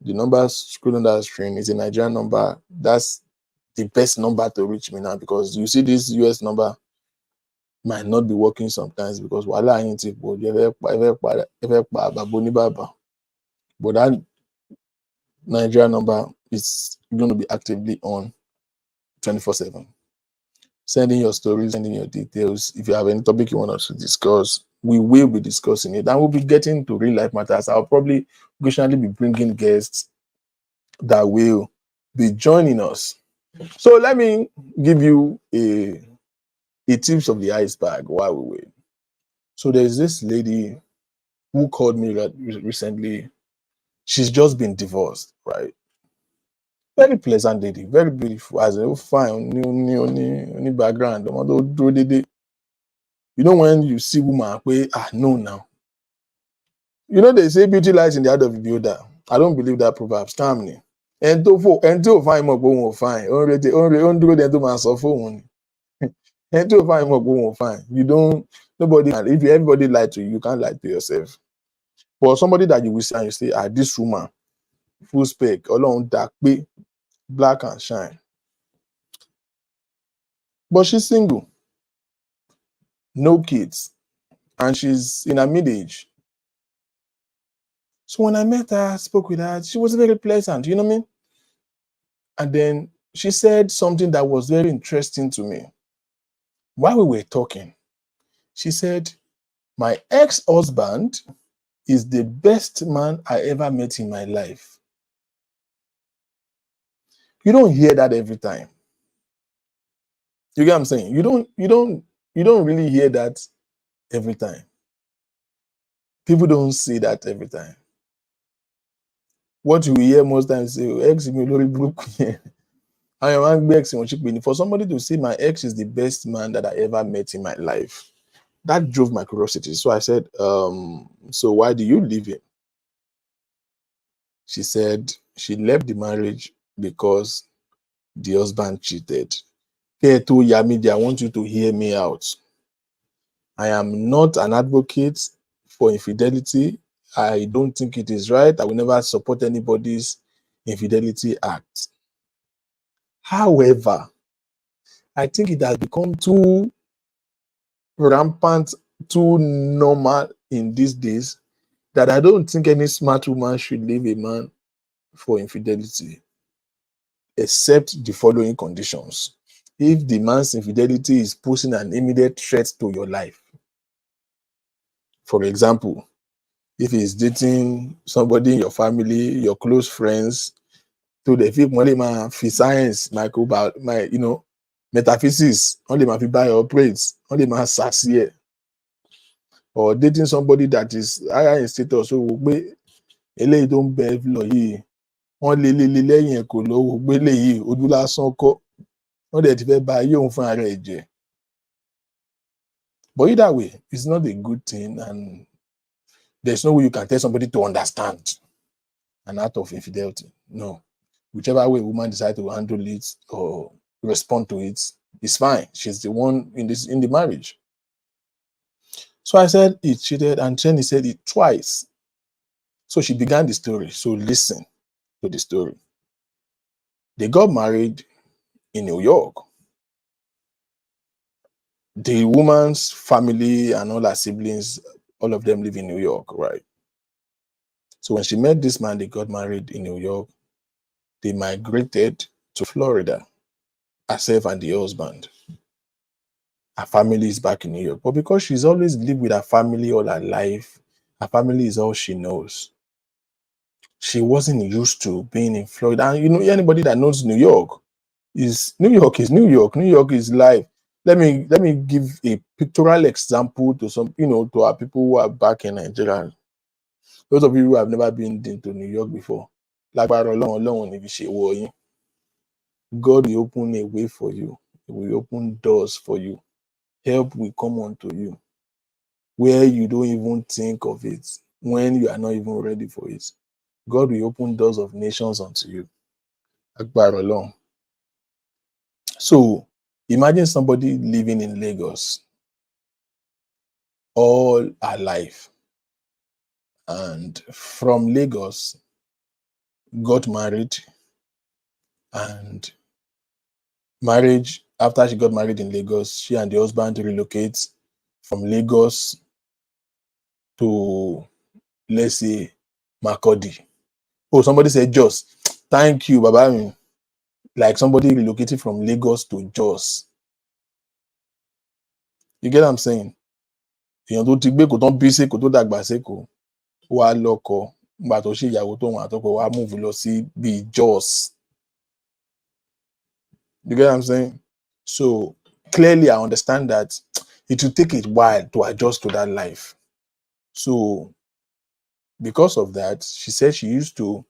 the number scrolling on that screen is a Nigerian number. That's the best number to reach me now, because you see this US number might not be working sometimes because wala ain't it, but but that Nigerian number is going to be actively on 24/7. Send in your stories, send in your details. If you have any topic you want us to discuss, we will be discussing it. And we'll be getting to real life matters. I'll probably occasionally be bringing guests that will be joining us. So let me give you a tips of the iceberg while we wait. So there's this lady who called me recently. She's just been divorced, right? Very pleasant lady, very beautiful, as a fine, new background. You know, when you see woman, no now. You know, they say beauty lies in the eye of the beholder. I don't believe that proverb. Scam me. And to find more go fine. Only do them to myself phone. And to find more go fine. You don't, nobody can. If everybody lie to you, you can't lie to yourself. For somebody that you will see and you say, this woman, full spec, alone dark, black and shine. But she's single, no kids, and she's in her mid-age. So when I met her, spoke with her, she was very pleasant, you know what I mean? And then she said something that was very interesting to me. While we were talking, she said, my ex-husband is the best man I ever met in my life. You don't hear that every time. You get what I'm saying? You don't really hear that every time. People don't say that every time. What you hear most times is, ex me lori buruku. I am ex for somebody to say my ex is the best man that I ever met in my life. That drove my curiosity. So I said, so why do you leave him? She said she left the marriage because the husband cheated. I want you to hear me out. I am not an advocate for infidelity. I don't think it is right. I will never support anybody's infidelity act. However, I think it has become too rampant, too normal in these days that I don't think any smart woman should leave a man for infidelity, except the following conditions. If the man's infidelity is posing an immediate threat to your life, for example, if he's dating somebody in your family, your close friends, to the feel wọ́n lè máa fi science, metaphysics, wọ́n lè máa fi bá operate, wọ́n lè máa sàsí ẹ̀, or dating somebody that is higher in status, so wò pé eléyìí tó ń bẹ lọ yìí wọ́n lé lẹ́yìn ẹ̀ kò lówó gbé léyìí ojú lásán kọ́, wọ́n dẹ̀ ti fẹ́ ba ayé òun fún ara ẹ̀ jẹ́. But either way, it's not a good thing, and there's no way you can tell somebody to understand an act of infidelity. No. Whichever way a woman decides to handle it or respond to it is fine. She's the one in the marriage. So I said he cheated, and then he said it twice. So she began the story. So listen to the story. They got married in New York. The woman's family and all her siblings, all of them live in New York, right? So when she met this man, they got married in New York. They migrated to Florida, herself and the husband. Her family is back in New York. But because she's always lived with her family all her life, her family is all she knows. She wasn't used to being in Florida. And anybody that knows New York is New York. New York is life. Let me give a pictorial example to to our people who are back in Nigeria. Those of you who have never been into New York before, God will open a way for you. He will open doors for you. Help will come unto you where you don't even think of it, when you are not even ready for it. God will open doors of nations unto you. So imagine somebody living in Lagos all her life, and from Lagos got married, and marriage, after she got married in Lagos, she and the husband relocate from Lagos to, let's say, Makurdi. Oh, somebody said Jos. Thank you, Baba. Like somebody relocated from Lagos to Jos. You get what I'm saying? Èèyàn tó ti gbé kò tán bí sẹ́kọ̀ọ́ tó dàgbà sẹ́kọ̀ọ́ wá lọ́kọ nígbà tó ṣe ìyàwó tóun àtọkọ wá move lọ sí bíi Jos. You get what I'm saying? So clearly I understand that it will take a while to adjust to that life. So because of that, she said she used to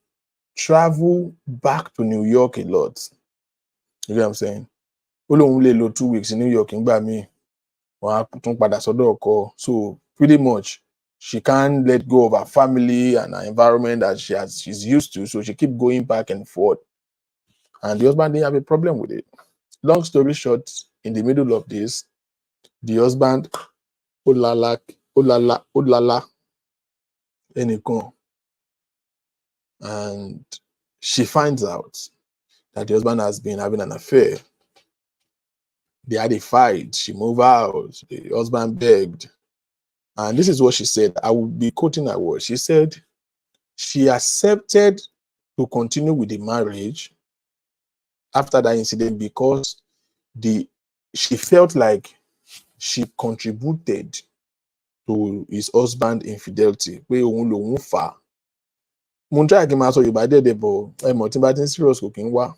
travel back to New York a lot. You get what I'm saying? Ó lóun lè lò 2 weeks in New York nígbà míì, wọ́n á tún padà sọ́dọ̀ ọkọ. So pretty much she can't let go of her family and her environment that she's used to. So she keep going back and forth. And the husband didn't have a problem with it. Long story short, in the middle of this, the husband, olala, enikan, and she finds out that the husband has been having an affair. They had a fight. She moved out. The husband begged. And this is what she said. I will be quoting her words. She said she accepted to continue with the marriage after that incident because she felt like she contributed to his husband's infidelity. Pé òun lòun fà. Mo ń try kí n máa sọ Yorùbá dẹ̀dẹ̀ bọ̀ ẹ mọ̀ tí n bá ti ń serious kò kí ń wá.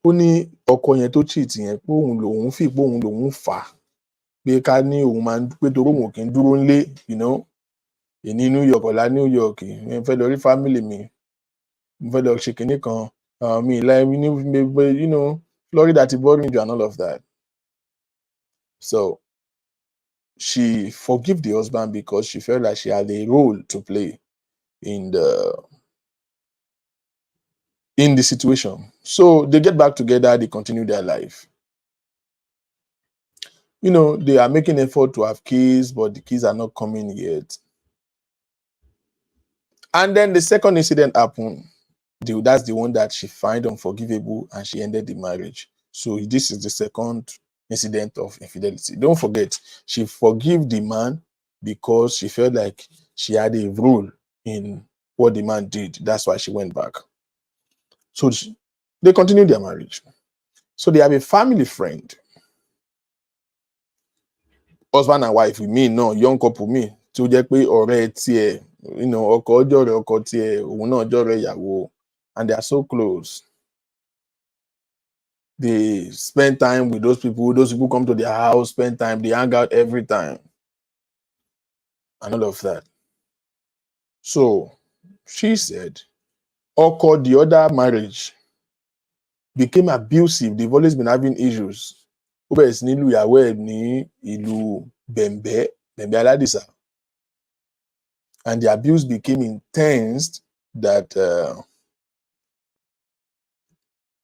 Ó ní ọkọ yẹn tó cheat yẹn pé òun lòun fi pé òun lòun fà á. Pé ká ní òun máa ń pé torí òun kì í dúró ńlé, èní New York ọ̀la New York, mo fẹ́ lọ rí family mi, mo fẹ́ lọ ṣe kinní kan, mi like Florida ti boring you and all of that. So she forgave the husband because she felt like she had a role to play in the situation. So they get back together, they continue their life. they are making effort to have kids, but the kids are not coming yet. And then the second incident happened. That's the one that she find unforgivable and she ended the marriage. So this is the second incident of infidelity. Don't forget, she forgive the man because she felt like she had a role in what the man did. That's why she went back. So they continued their marriage. So they have a family friend, husband and wife, me, no, young couple, me. Tí ó jẹ́ pé ọ̀rẹ́ tiẹ̀, ọkọ ọjọ́ rẹ̀ ọkọ tiẹ̀, òun náà jọ̀rẹ́ ìyàwó, and they are so close. They spend time with those people. Those people come to their house, spend time, they hang out every time, and all of that. So she said, Oko, the other marriage, became abusive. They've always been having issues. Ó bẹ̀rẹ̀ sí ní lu ìyàwó ẹ̀ ní ìlú Bẹ̀m̀bẹ́ Aládìsá. And the abuse became intense that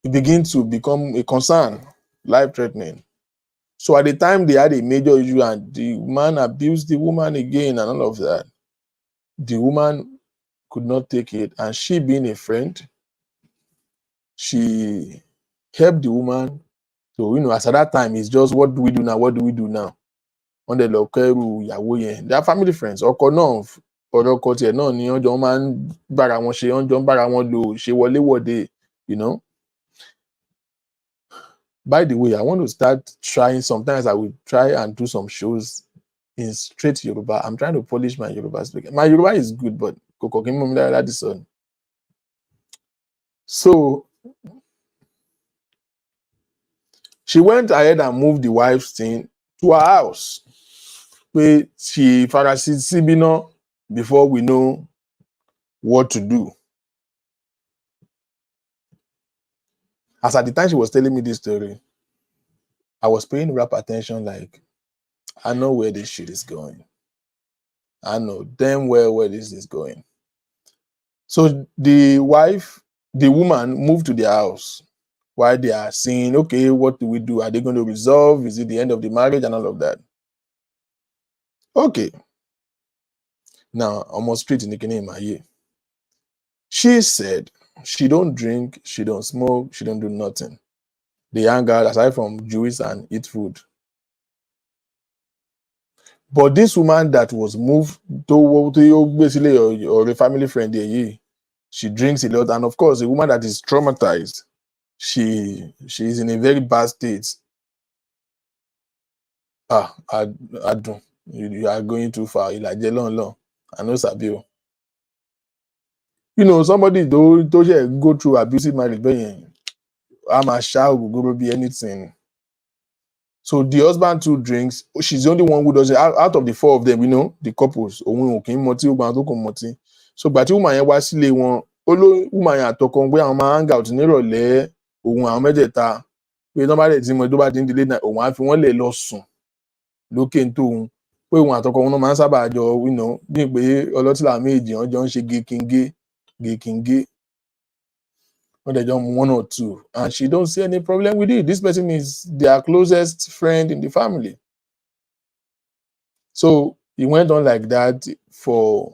it began to become a concern, life-threatening. So at the time they had a major issue and the man abused the woman again and all of that, the woman could not take it. And she, being a friend, she helped the woman. So, as at that time, it's just, what do we do now? What do we do now? On the local ìyàwó yẹn, they are family friends. Ọkọ náà, ọ̀rọ̀ ọkọ tiẹ̀ náà ni wọ́n jọ máa ń bára wọn ṣe, wọ́n jọ ń bára wọn lò, ṣe wọléwọ̀de, By the way, I want to start trying. Sometimes I will try and do some shows in straight Yoruba. I'm trying to polish my Yoruba speaking. My Yoruba is good, but so she went ahead and moved the wife's thing to her house. Where she farasid Sibino before we know what to do. As at the time she was telling me this story, I was paying rap attention, like, I know where this shit is going. I know damn well where this is going. So the woman moved to their house while they are saying, okay, what do we do? Are they going to resolve? Is it the end of the marriage and all of that? Okay. Now, almost straight in the name. She said she don't drink, she don't smoke, she don't do nothing. They hang out aside from Jewish and eat food. But this woman that was moved to basically or a family friend, she drinks a lot. And of course, a woman that is traumatized, she is in a very bad state. I don't. You are going too far. Like long. I know Sabio. Somebody don't go through abusive marriage, but I'm a child will be anything. So the husband too drinks. She's the only one who does it. Out of the four of them, the couples. So but woman yẹn wá sílé wọn, woman yẹn àtọkọ pé àwọn máa hang out nírọ̀lẹ́, òun àwọn mẹ́tẹ̀ẹ̀ta pé tó bá dẹ̀ tí mo tó bá ti ń dilé náà, òun á fi wọ́n lẹ̀ lọ sùn lókè ń tóun pé òun àtọkọ wọn máa ń sábà jọ bí pé ọlọ́tí làwọn méjì wọn jọ ń ṣe gé. When they jump 1 or 2, and she don't see any problem with it. This person is their closest friend in the family. So it went on like that for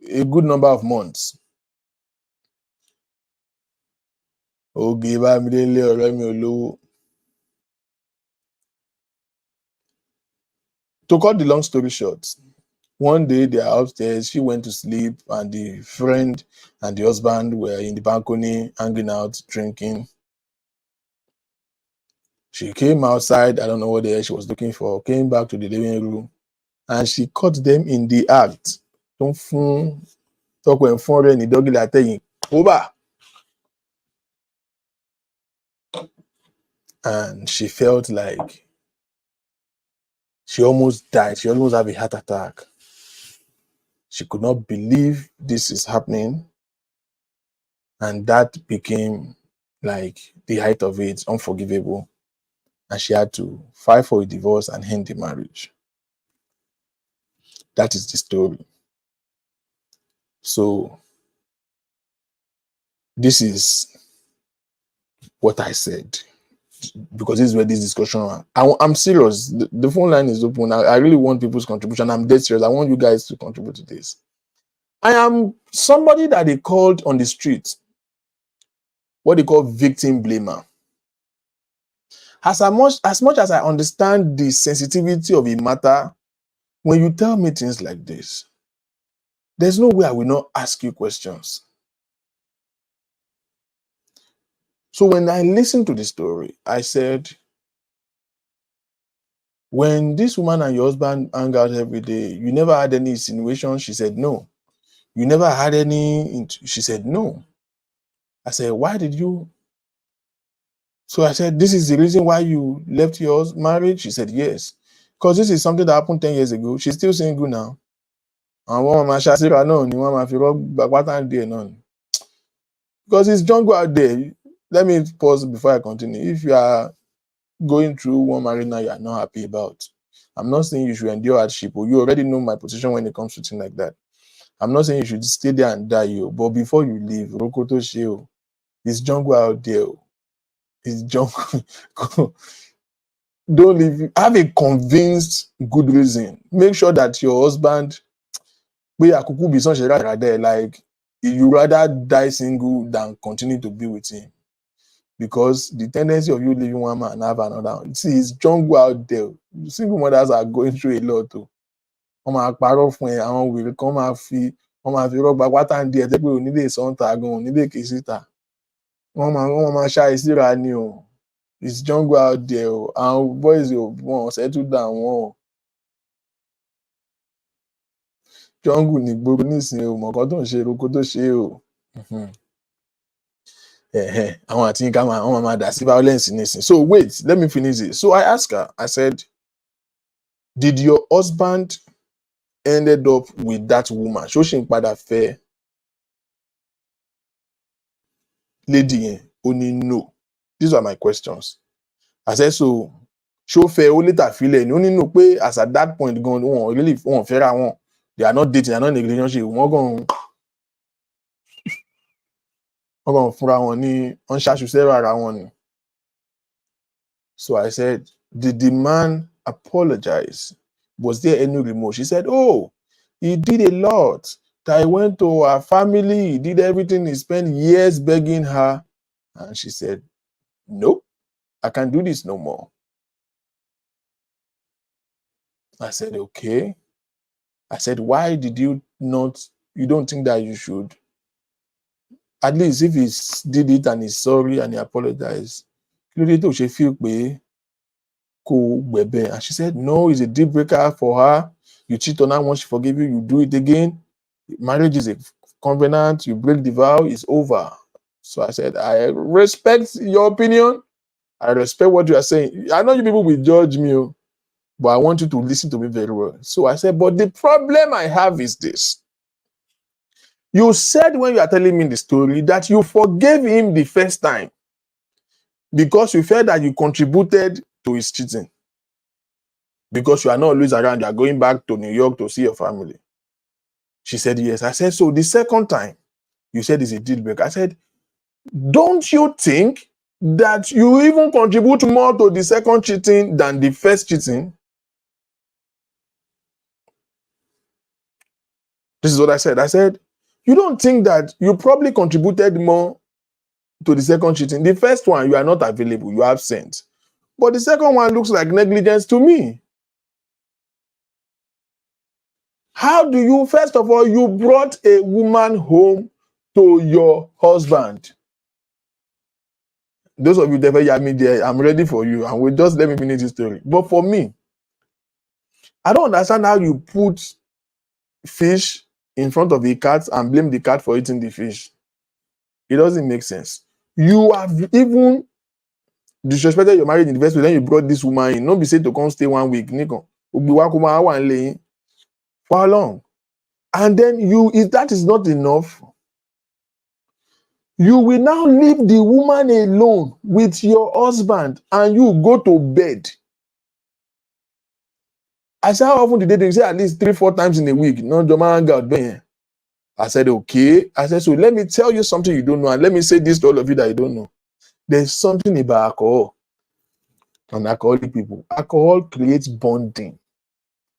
a good number of months. To cut the long story short, one day they are upstairs, she went to sleep, and the friend and the husband were in the balcony, hanging out, drinking. She came outside, I don't know what the hell she was looking for, came back to the living room, and she caught them in the act. And she felt like she almost died. She almost had a heart attack. She could not believe this is happening. And that became like the height of it, unforgivable. And she had to file for a divorce and end the marriage. That is the story. So this is what I said. because this is where this discussion are. I'm serious. The phone line is open. I really want people's contribution. I'm dead serious. I want you guys to contribute to this. I am somebody that they called on the street what they call victim blamer. As much as I understand the sensitivity of a matter, when you tell me things like this, there's no way I will not ask you questions. So when I listened to the story, I said, when this woman and your husband hang out every day, you never had any insinuation? She said, no. You never had any? She said, no. I said, why did you? So I said, this is the reason why you left your marriage? She said, yes. Because this is something that happened 10 years ago. She's still single now. And one man Shasira no, ni one man there. Because it's jungle out there. Let me pause before I continue. If you are going through one marriage now you are not happy about, I'm not saying you should endure hardship, or you already know my position when it comes to things like that. I'm not saying you should stay there and die, but before you leave, Rokoto Sheo, it's jungle out there. It's jungle. Don't leave. Have a convinced good reason. Make sure that your husband, like, you rather die single than continue to be with him. Because the tendency of you leaving one man and have another. See, it's jungle out there. Single mothers are going through a lot too. Wọ́n máa parọ́ fún ẹ, àwọn wèrè kan wọ́n máa fi rọ́gbà pátá ń di ẹ̀ tẹ́ pé onílé ìsọ̀ǹtà gan, onílé kìí síta. Wọ́n máa ṣá ìsíra ni o. It's jungle out there o. Àwọn boys wọ́n settle down wọ́n o. Jungle ní gbogbo nísìnyí o, mọ̀kàn tó ń ṣe roko tó ṣe o. Àwọn àti nǹkan wọ́n máa dà sí violence nísìnyí. So wait, let me finish it. So I asked her, I said, did your husband ended up with that woman? Ṣó ṣì ń padà fẹ́ lady yẹn? Ó ní no. These are my questions. I said, so ṣó fẹ́ ó later filẹ̀ ni? Ó ní no, pé as at that point gan wọ́n fẹ́ra wọn. They are not dating, they are not in a relationship. Wọ́n gan fúnra wọn ní wọ́n ṣáṣu sẹ́rọ ara wọn ni. So I said, did the man apologize? Was there any remorse? She said, oh, he did a lot. I went to her family, he did everything, he spent years begging her. And she said, nope, I can't do this no more. I said, okay. I said, why did you don't think that you should? At least if he did it and he's sorry and he apologized, she feel and she said, no, it's a deal breaker for her. You cheat on her, once she forgive you, you do it again. Marriage is a covenant, you break the vow, it's over. So I said, I respect your opinion. I respect what you are saying. I know you people will judge me, but I want you to listen to me very well. So I said, but the problem I have is this. You said when you are telling me the story that you forgave him the first time because you felt that you contributed to his cheating. Because you are not always around, you are going back to New York to see your family. She said, yes. I said, so the second time, you said it's a deal breaker. I said, don't you think that you even contribute more to the second cheating than the first cheating? This is what I said. I said, you don't think that you probably contributed more to the second cheating? The first one, you are not available, you are absent. But the second one looks like negligence to me. How do you, first of all, you brought a woman home to your husband? Those of you that hear me there, I'm ready for you. And we just let me finish this story. But for me, I don't understand how you put fish in front of a cat and blame the cat for eating the fish. It doesn't make sense. You have even disrespected your marriage in the first place. Then you brought this woman in. Don't be said to come stay 1 week. For how long? And then if that is not enough, you will now leave the woman alone with your husband and you go to bed. I said, how often did they do? Say at least 3-4 times in a week. No, Hangout. I said, okay. I said, so let me tell you something you don't know. And let me say this to all of you that you don't know. There's something about alcohol. and alcoholic people. Alcohol creates bonding.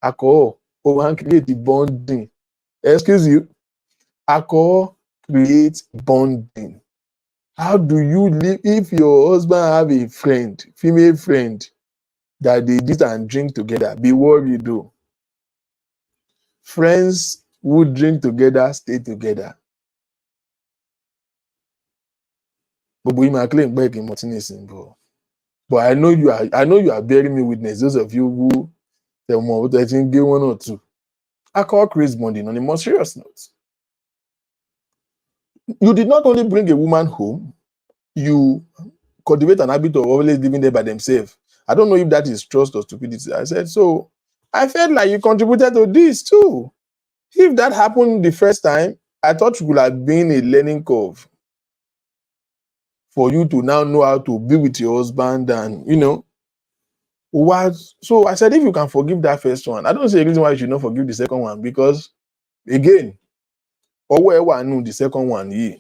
Alcohol creates the bonding. Excuse you. Alcohol creates bonding. How do you live if your husband have a friend, female friend, that they eat and drink together? Be worried though. Friends who drink together stay together. But we might claim back in Martinez, but I know you are bearing me witness. Those of you who tell more, I think get one or two. Alcohol creates bonding on a more serious note. You did not only bring a woman home, you cultivate an habit of always living there by themselves. I don't know if that is trust or stupidity. I said, so I felt like you contributed to this too. If that happened the first time, I thought it would have been a learning curve for you to now know how to be with your husband and, what. So I said, if you can forgive that first one, I don't see a reason why you should not forgive the second one, because, again, or where I knew the second one, yeah.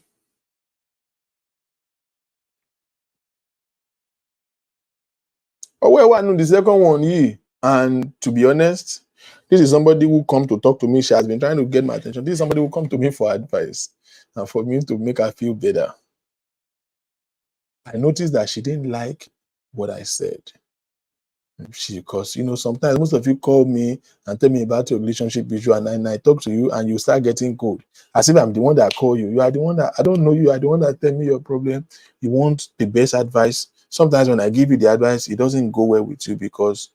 Or where I knew the second one, yeah. And to be honest, this is somebody who come to talk to me. She has been trying to get my attention. This is somebody who come to me for advice and for me to make her feel better. I noticed that she didn't like what I said. Because sometimes most of you call me and tell me about your relationship issue, and I talk to you and you start getting cold, as if I'm the one that call you. You are the one that I don't know. You are the one that tell me your problem. You want the best advice. Sometimes when I give you the advice, it doesn't go well with you, because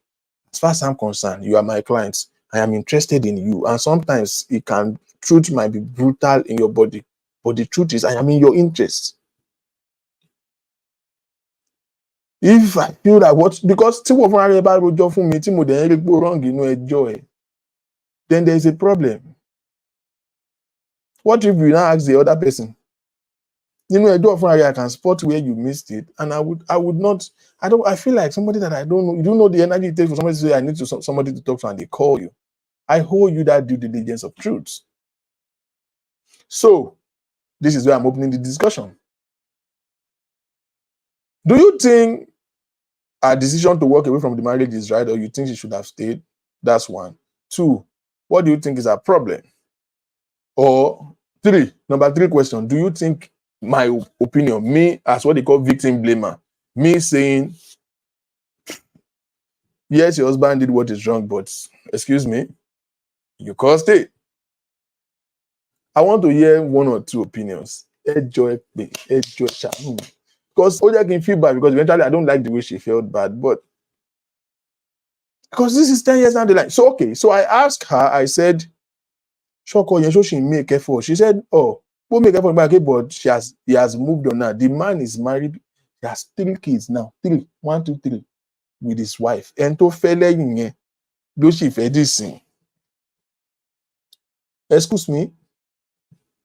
as far as I'm concerned, you are my client. I am interested in you, and sometimes truth might be brutal in your body, but the truth is I am in your interest. If I feel that because tí wọ́n fúnra rẹ̀ bá rojọ́ fún mi tí mo dẹ̀ ń rí pé ó wrong inú ẹjọ́ ẹ̀, then there is a problem. What if you now ask the other person? Nínú ẹjọ́ fúnra rẹ̀, I can spot where you missed it, and I feel like somebody that I don't know. You don't know the energy it takes for somebody to say I need to somebody to talk to, and they call you. I hold you that due diligence of truth. So this is where I'm opening the discussion. Do you think our decision to walk away from the marriage is right, or you think she should have stayed? That's one. Two, what do you think is our problem? Or three, number three question, do you think my opinion, me as what they call victim blamer, me saying, yes, your husband did what is wrong, but excuse me, you can't stay? I want to hear one or two opinions. Because Oja can feel bad, because eventually I don't like the way she felt bad, but because this is 10 years down the line. So, okay, so I asked her, I said, Shoko, you she make effort. She said, oh, we'll make effort, but he has moved on now. The man is married. He has 3 kids now. 3, 1, 2, 3, with his wife. And to fele yin, do she fe this thing? Excuse me.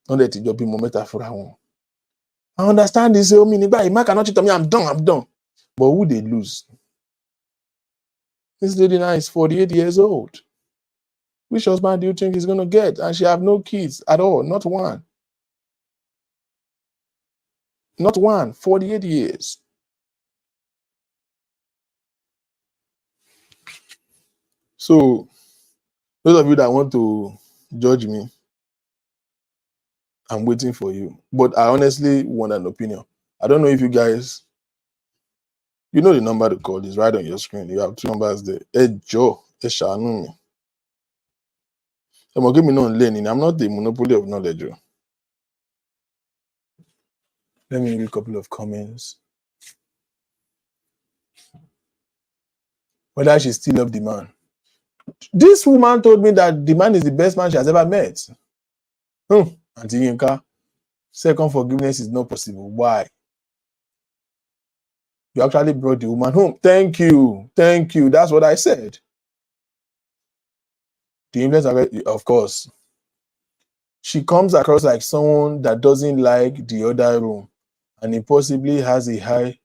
Don't let it be moment for her. I understand this. Oh, meaning by man cannot cheat on me. I'm done. But who they lose? This lady now is 48 years old. Which husband do you think he's going to get? And she have no kids at all. Not one. Not one. 48 years. So, those of you that want to judge me, I'm waiting for you. But I honestly want an opinion. I don't know if you guys, you know the number to call is right on your screen. You have 2 numbers there. Joe, Shanu. Give me no learning. I'm not the monopoly of knowledge. Let me read a couple of comments. Whether she still love the man. This woman told me that the man is the best man she has ever met. Auntie Yinka, second forgiveness is not possible. Why? You actually brought the woman home. Thank you. That's what I said. The influence, of course. She comes across like someone that doesn't like the other room, and he possibly has a high.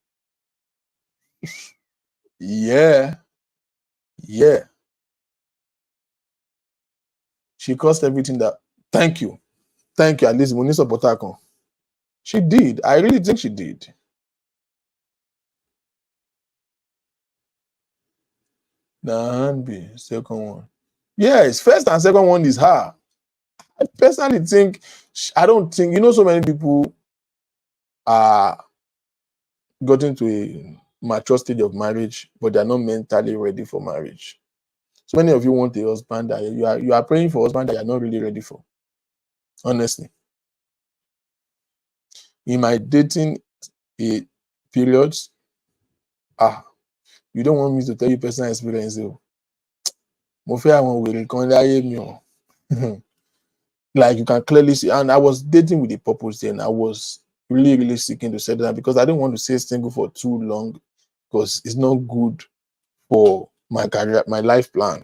Yeah. She caused everything that. Thank you. At least when you support her. She did. I really think she did. Nah, be second one. Yes, first and second one is her. I personally think, I don't think, so many people are gotten to a mature stage of marriage, but they're not mentally ready for marriage. So many of you want a husband that you are praying for a husband that you're not really ready for. Honestly. In my dating periods, you don't want me to tell you personal experience. Mo fẹ́ àwọn wèrè kan láyé mi o. Like you can clearly see, and I was dating with a purpose then. I was really, really seeking to settle down because I didn't want to stay single for too long because it's not good for my career, my life plan.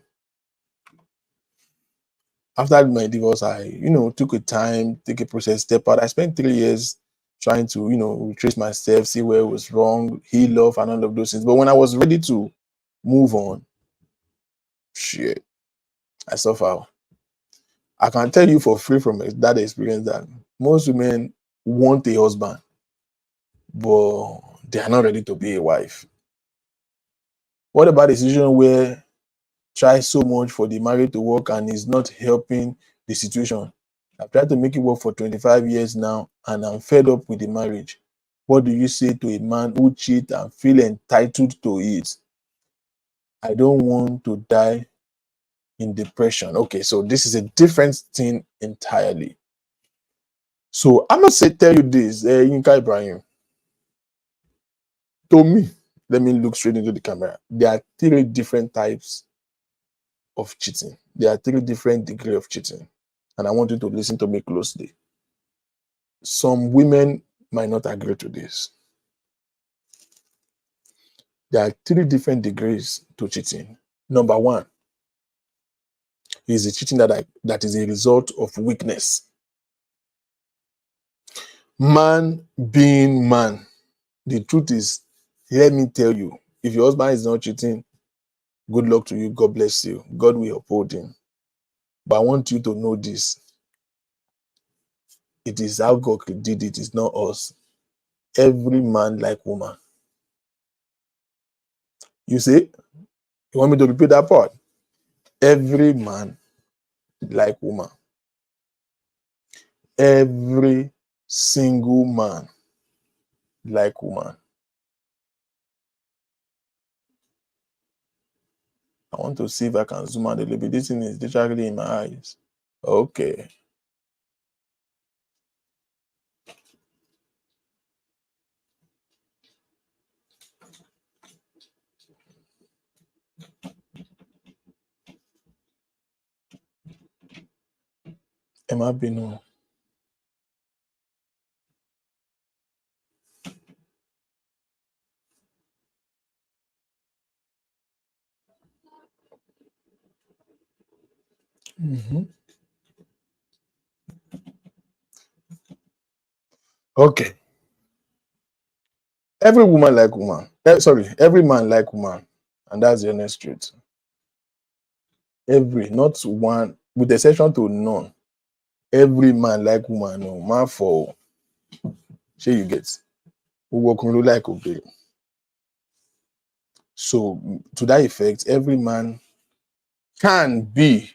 After my divorce, I, took a time, take a process, step out. I spent 3 years trying to, retrace myself, see where it was wrong, heal love, and all of those things. But when I was ready to move on, shit, I suffer. I can tell you for free from that experience that most women want a husband, but they are not ready to be a wife. What about a situation where try so much for the marriage to work and is not helping the situation? I've tried to make it work for 25 years now and I'm fed up with the marriage. What do you say to a man who cheats and feel entitled to it? I don't want to die in depression. Okay, so this is a different thing entirely. So I must tell you this, Yinka Ibrahim. To me, let me look straight into the camera. There are 3 different types of cheating. There are 3 different degrees of cheating. And I want you to listen to me closely. Some women might not agree to this. There are 3 different degrees to cheating. Number 1 is the cheating that is a result of weakness. Man being man. The truth is, let me tell you, if your husband is not cheating, good luck to you. God bless you. God will uphold him. But I want you to know this. It is how God did it. It's not us. Every man like woman. You see? You want me to repeat that part? Every man like woman. Every single man like woman. I want to see if I can zoom out a little bit. This thing is literally in my eyes. Okay. Emma Bino. Mm-hmm. Okay. Every woman like woman. Every man like woman. And that's the honest truth. Every, not one, with exception to none. Every man like woman. No man for shey you get. Who work like obey. So to that effect, every man can be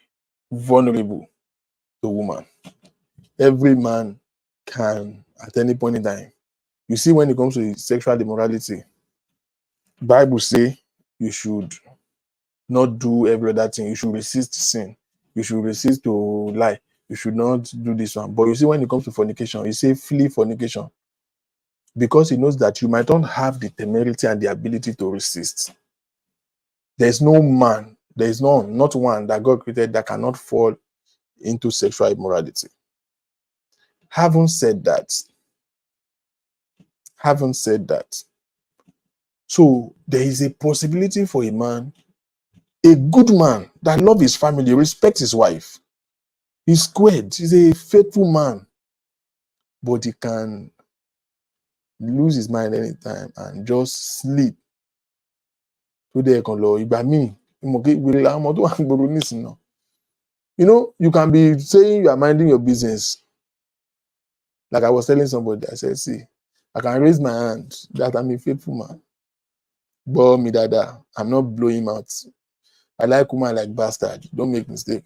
vulnerable to woman. Every man can at any point in time. You see, when it comes to sexual immorality, Bible say you should not do every other thing. You should resist sin. You should resist to lie. You should not do this one. But you see, when it comes to fornication, you say flee fornication. Because he knows that you might not have the temerity and the ability to resist. There's no man, there is none, not one that God created that cannot fall into sexual immorality. Having said that, so there is a possibility for a man, a good man that loves his family, respects his wife. He's squared, he's a faithful man, but he can lose his mind anytime and just sleep. You know, you can be saying you are minding your business. Like I was telling somebody, I said, see, I can raise my hand that I'm a faithful man. But me dada, I'm not blowing him out. I like woman like bastard. Don't make mistake.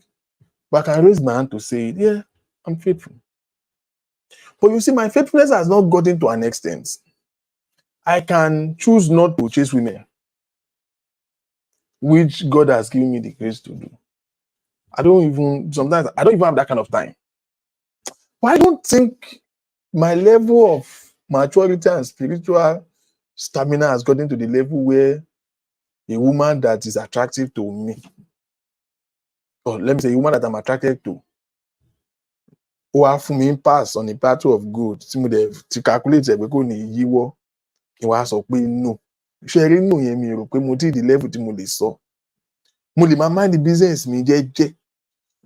But I can raise my hand to say, yeah, I'm faithful. But you see, my faithfulness has not gotten to an extent. I can choose not to chase women, which God has given me the grace to do. Sometimes I don't even have that kind of time. But I don't think my level of maturity and spiritual stamina has gotten to the level where a woman that is attractive to me, or let me say a woman that I'm attracted to, ó wá fún mi pass on a plateau of gold tí mo dẹ̀ ti calculate ẹ̀ pé kò ní yíwọ́ kí n wá sọ pé no. Ṣé rí no yẹn mi rò pé mo ti di level tí mo lè sọ. Mo lè máa mind the business mi jẹ́jẹ́,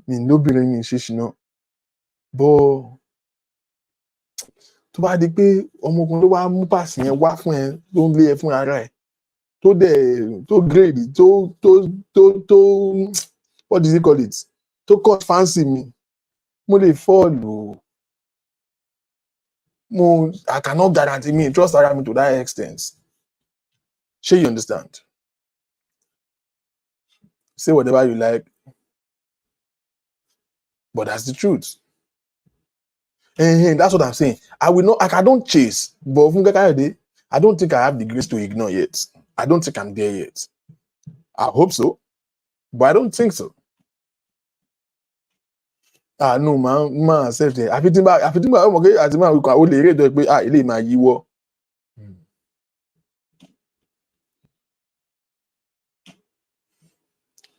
mi lóbìnrin mi ṣe ṣìnà. But tó bá di pé ọmọkùnrin tó wá mú pass yẹn wá fún ẹ tó ń lé ẹ fún ara ẹ̀ tó dẹ̀ tó grade tó what does he call it, tó cut fancy mi, mo lè fall o. I cannot guarantee me trust ara mi to that extent. Shey you understand? Say whatever you like, but that's the truth. That's what I'm saying. I don't chase, but I don't think I have the grace to ignore yet. I don't think I'm there yet. I hope so, but I don't think so. No, man, self there. Àfi tí n bá ọmọ kékeré àti máa wíkan ó lè rí èdè pé ilé máa yíwọ́.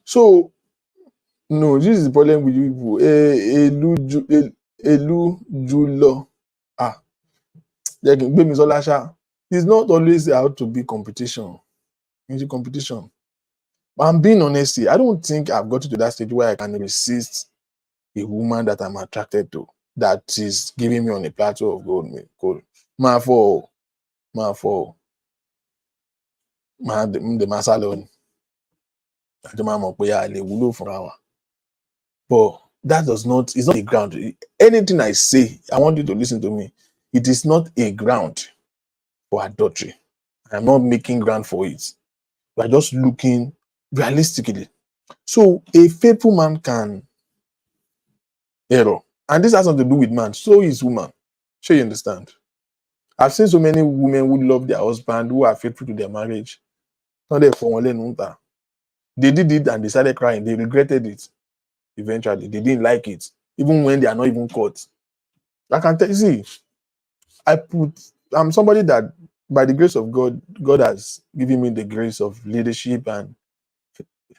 So, no, this is the problem with you people. Elújúlọ. Jẹ́ kí n gbé mi sọ́lá ṣá. It's not always out to be competition. It's a competition. I'm being honest here. I don't think I've gotten to that stage where I can resist a woman that I'm attracted to, that is giving me on a plateau of gold. Máa fọ́ the masalon. Àjọ máa mọ̀ pé a lè wúlò fúnra wa. But it's not a ground. Anything I say, I want you to listen to me. It is not a ground for adultery. I'm not making ground for it. We're just looking realistically. So a faithful man can error. And this has nothing to do with man. So is woman. Sure you understand? I've seen so many women who love their husband, who are faithful to their marriage. They did it and they started crying. They regretted it. Eventually, they didn't like it, even when they are not even caught. I can tell you, see, I'm somebody that, by the grace of God, God has given me the grace of leadership and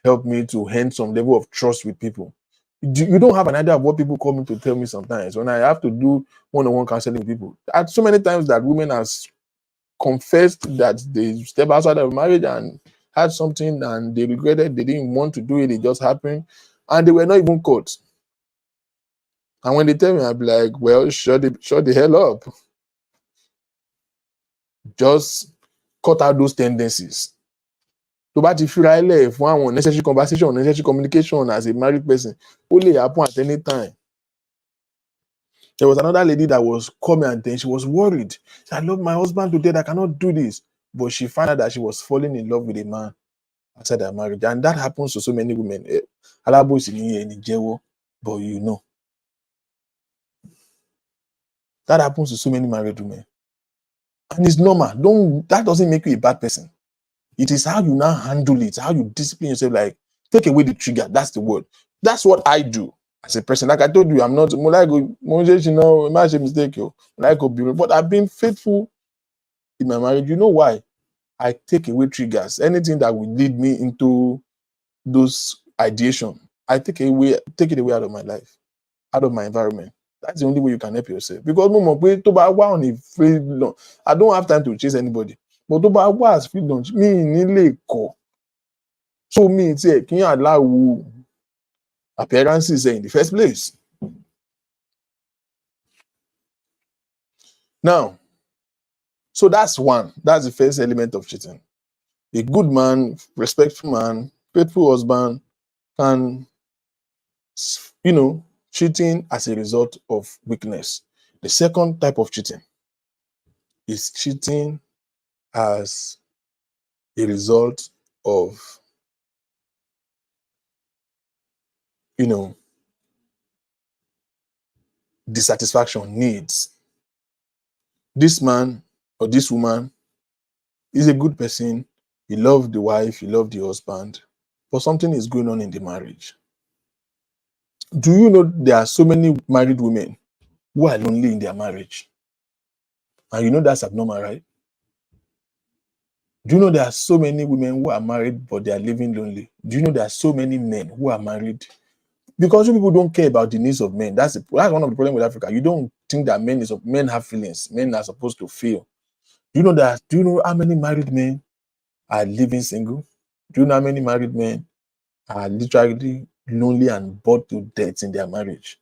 helped me to earn some level of trust with people. You don't have an idea of what people call me to tell me sometimes when I have to do one-on-one counseling with people. So many times that women has confessed that they step outside of marriage and had something and they regretted, they didn't want to do it, it just happened, and they were not even caught. And when they tell me, I'll be like, well, shut the hell up. Just cut out those tendencies. To bá ti fira ẹlẹ̀ fún àwọn unnecessary conversation, unnecessary communication as a married person, ó lè happen at any time. There was another lady that was coming and then she was worried. She said, I love my husband to death, I cannot do this. But she found out that she was falling in love with a man outside her marriage. And that happens to so many women. But you know. That happens to so many married women. And it's normal. That doesn't make you a bad person. It is how you now handle it, how you discipline yourself, like take away the trigger. That's the word. That's what I do as a person. Like I told you, I'm not mistake, but I've been faithful in my marriage. You know why? I take away triggers. Anything that will lead me into those ideation, I take it away out of my life, out of my environment. That's the only way you can help yourself. Because I don't have time to chase anybody. But tó bá wá as freedom, mi ní lè kọ̀. So mi tiẹ̀ kí n allow appearances in the first place. Now, so that's one. That's the first element of cheating. A good man, respectful man, faithful husband can, cheating as a result of weakness. The second type of cheating is cheating as a result of you know, dissatisfaction, needs. This man or this woman is a good person. He loved the wife, he loved the husband, but something is going on in the marriage. Do you know there are so many married women who are lonely in their marriage? And you know that's abnormal, right? Do you know there are so many women who are married but they are living lonely? Do you know there are so many men who are married? Because you people don't care about the needs of men. That's one of the problems with Africa. You don't think that men have feelings. Men are supposed to feel. Do you know how many married men are living single? Do you know how many married men are literally lonely and bored to death in their marriage?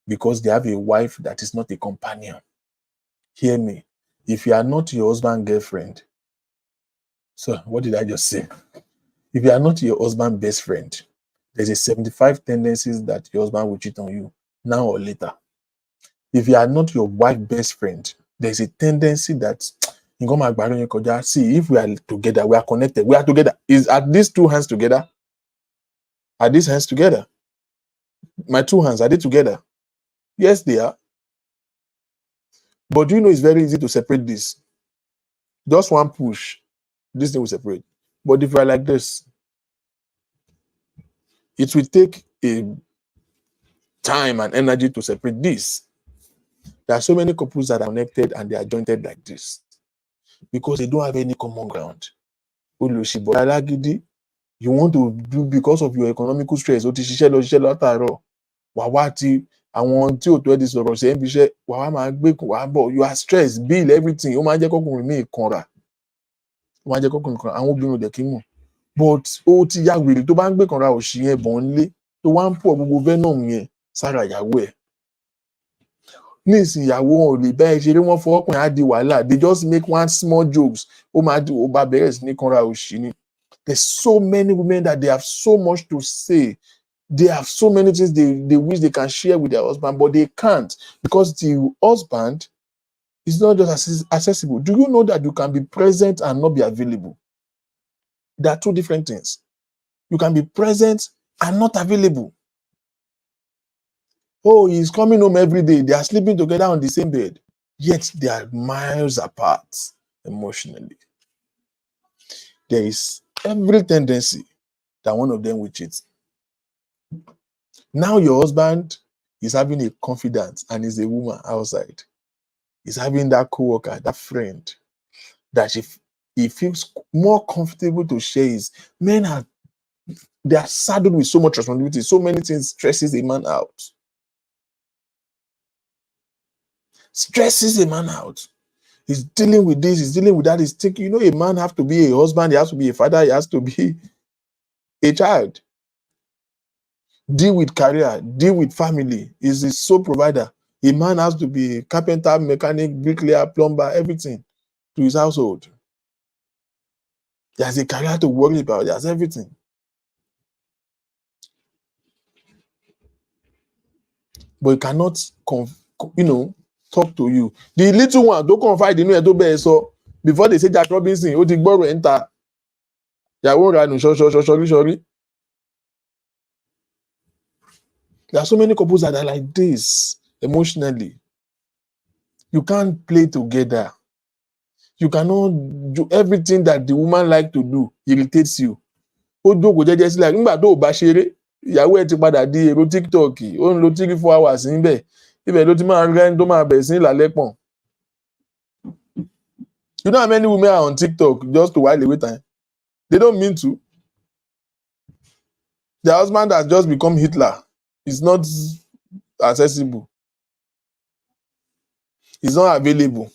Because they have a wife that is not a companion. Hear me. If you are not your husband's girlfriend, so what did I just say? If you are not your husband's best friend, there's a 75 tendencies that your husband will cheat on you now or later. If you are not your wife's best friend, there's a tendency that see, if we are together, we are connected, we are together. Are these two hands together? Are these hands together? My two hands, are they together? Yes, they are. But do you know it's very easy to separate this? Just one push, this thing will separate. But if you are like this, it will take a time and energy to separate this. There are so many couples that are connected and they are jointed like this because they don't have any common ground. You want to do because of your economical stress. You are stressed, bill, everything. But ó ti yá wèrè tó bá ń gbé kanra òṣì yẹn bọ̀ ń lé tó wá ń pọ̀ gbogbo venom yẹn sára ìyàwó ẹ̀. Ní ìsìn ìyàwó wọn ò lè bá ẹ ṣeré wọn fọwọ́ pọ̀ á di wàhálà. They just make one small jokes. Ó bá bẹ̀rẹ̀ sí ní kanra òṣì ni. There's so many women that they have so much to say. They have so many things they wish they can share with their husband, but they can't because the husband is not just accessible. Do you know that you can be present and not be available? There are two different things. You can be present and not available. Oh, he's coming home every day. They are sleeping together on the same bed. Yet they are miles apart emotionally. There is every tendency that one of them will cheat. Now your husband is having a confidant and is a woman outside. He's having that co-worker, that friend, that he feels more comfortable to share his. They are saddled with so much responsibility, so many things stresses a man out. Stresses a man out. He's dealing with this, he's dealing with that. He's thinking, a man has to be a husband, he has to be a father, he has to be a child. Deal with career, deal with family. He's his sole provider. A man has to be a carpenter, mechanic, bricklayer, plumber, everything to his household. He has a career to worry about, he has everything. But he cannot, talk to you. The little one, don't confide in you, so before they say Jack Robinson, ó ti gbọ́rọ̀ enter. Ìyàwó ranù ṣọṣọṣọṣọrí. There are so many couples that are like this emotionally. You can't play together. You cannot do everything that the woman like to do. Irritates you. Ó jókòó jẹ́jẹ́ sílẹ̀ nígbà tó bá ṣeré. Ìyàwó ẹ̀ ti padà di èrò TikTok. Ó ń lo 3-4 hours níbẹ̀. Ibẹ̀ ló ti máa rẹ́ tó máa bẹ̀rẹ̀ sí lálẹ́ pọ̀n. You know how many women are on TikTok just to while away time? They don't mean to. Their husband has just become Hitler. He's not accessible. He's not available.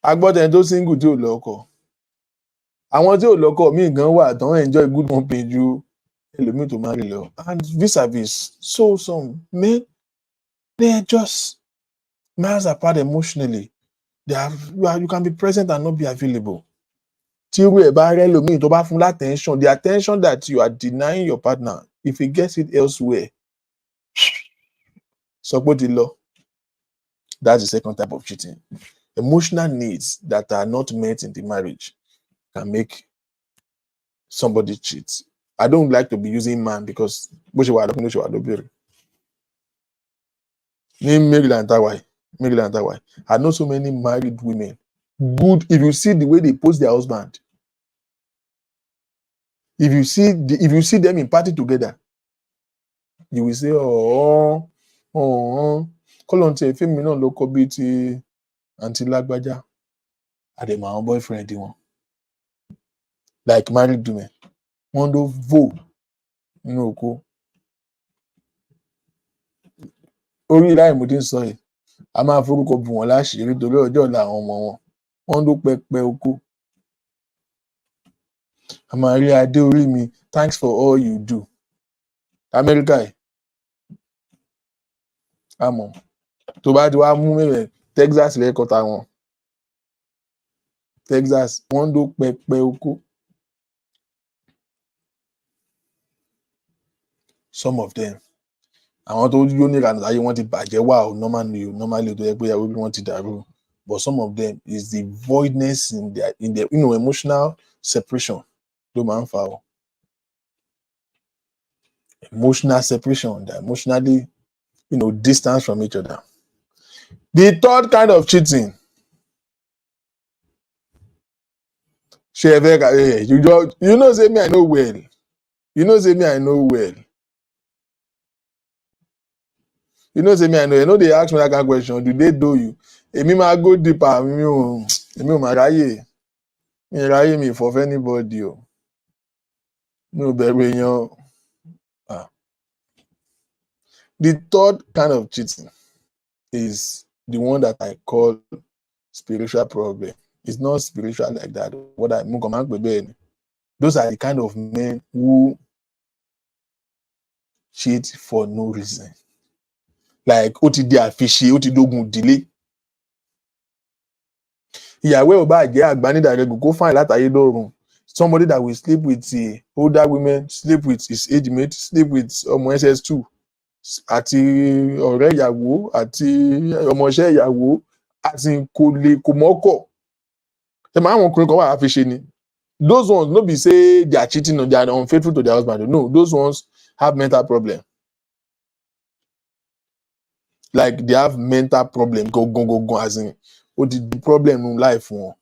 Agbọ́tẹ̀ tó single tí ò lọ́kọ. Àwọn tí ò lọ́kọ míì gan wà tán enjoy good company ju ẹlòmíì tó marry lọ. And vis-a-vis, so some men, they are just miles apart emotionally. You can be present and not be available. Tí irú ẹ̀ bá rẹ́ ẹlòmíì tó bá fún l'attention, the attention that you are denying your partner, if he gets it elsewhere, sọ pé ó ti lọ. That's the second type of cheating. Emotional needs that are not met in the marriage can make somebody cheat. I don't like to be using man because Maryland, Hawaii. I know so many married women. Good. If you see the way they post their husband, if you see them in party together, you will say, call on to a film no local beauty until Lagbaja. And then my own boyfriend, like married women. One do vote. Cool. Orí láì mo ti ń sọ yìí, a máa forúkọ bù wọ́n láṣìírí torí ọjọ́ ọ̀la àwọn ọmọ wọn. Wọ́n ló pẹpẹ oko. A máa rí adé orí mi, thanks for all you do. Amẹ́ríkà yìí. Àmọ́ tó bá ti wá mú mẹ́rẹ̀ Texas lẹ́kọ̀ọ́ta wọn. Texas, wọ́n ló pẹpẹ oko. Some of them. Àwọn tó yóò ní ìlànà ayé wọn ti bàjẹ́ wà ó normally tó yẹ pé ìyàwó bí wọ́n ti dàrú. But some of them is the voidness in their emotional separation ló máa ń fa o. Emotional separation, they're emotionally distance from each other. The third kind of cheating. You know say me I know well. You know say me I know well. You know say me I know they ask me that kind of question. Do they do you? Èmi máa go deeper. Èmi ò máa ráyè. Mi ráyè mi for anybody o. Mi ò bẹ̀rù èèyàn. The third kind of cheating is the one that I call spiritual problem. It's not spiritual like that. Those are the kind of men who cheat for no reason. Like ó ti di àfiṣe, ó ti dógun ìdílé. Ìyàwó ò bá jẹ́ àgbánídàrẹ́gùn kó fine látàyé dọ́run. Somebody that will sleep with the older women, sleep with his age mate, sleep with ọmọ SS2 àti ọ̀rẹ́ ìyàwó àti ọmọọṣẹ́ ìyàwó àti kò mọ́kọ̀. Ẹ máa àwọn ọkùnrin kan wà àfiṣe ni. Those ones no be say they are cheating or they are unfaithful to their husband. No, those ones have mental problem. Like they have mental problem. Go as in what the problem in life one.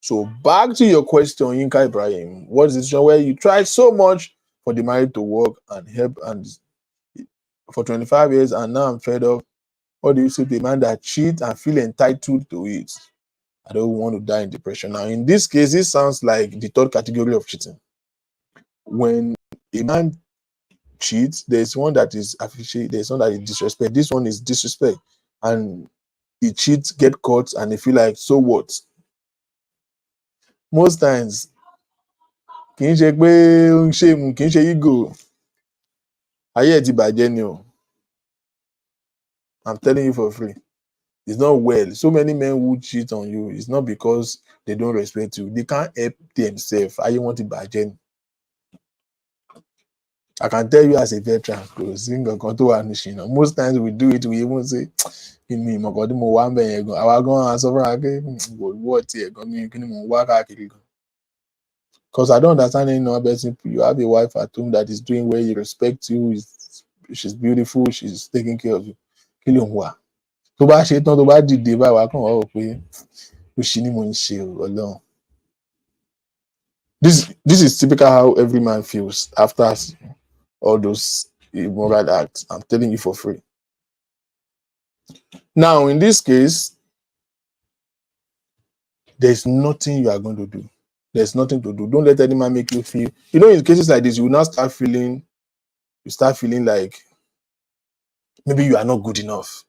So back to your question, Yinka Ibrahim. What is the situation where you try so much for the marriage to work and help and for 25 years and now I'm fed up? What do you say to the man that cheat and feel entitled to it? I don't want to die in depression. Now, in this case, it sounds like the third category of cheating. When a man cheats, there's one that is appreciate, there's one that is disrespect. This one is disrespect. And he cheats, get caught, and they feel like, so what? Most times, kì í ṣe pé ó ń ṣe kì í ṣe ego. Ayé ẹ̀ ti bàjẹ́ ni o. I'm telling you for free. It's not well. So many men who cheat on you, it's not because they don't respect you. They can't help themselves. Ayé wọn ti bàjẹ́ ni. I can tell you as a veteran, because most times we do it, we even say, because I don't understand any other person. You have a wife at home that is doing well, you respect you, she's beautiful, she's taking care of you. Tó bá ṣe tán tó bá dìde báyìí wá kàn wá wò pé ó ṣì ní mò ń ṣe Ọlọ́run. This is typical how every man feels after all those immoral acts. I'm telling you for free. Now, in this case, there's nothing you are going to do. There's nothing to do. Don't let any man make you feel. In cases like this, you will now start feeling like maybe you are not good enough.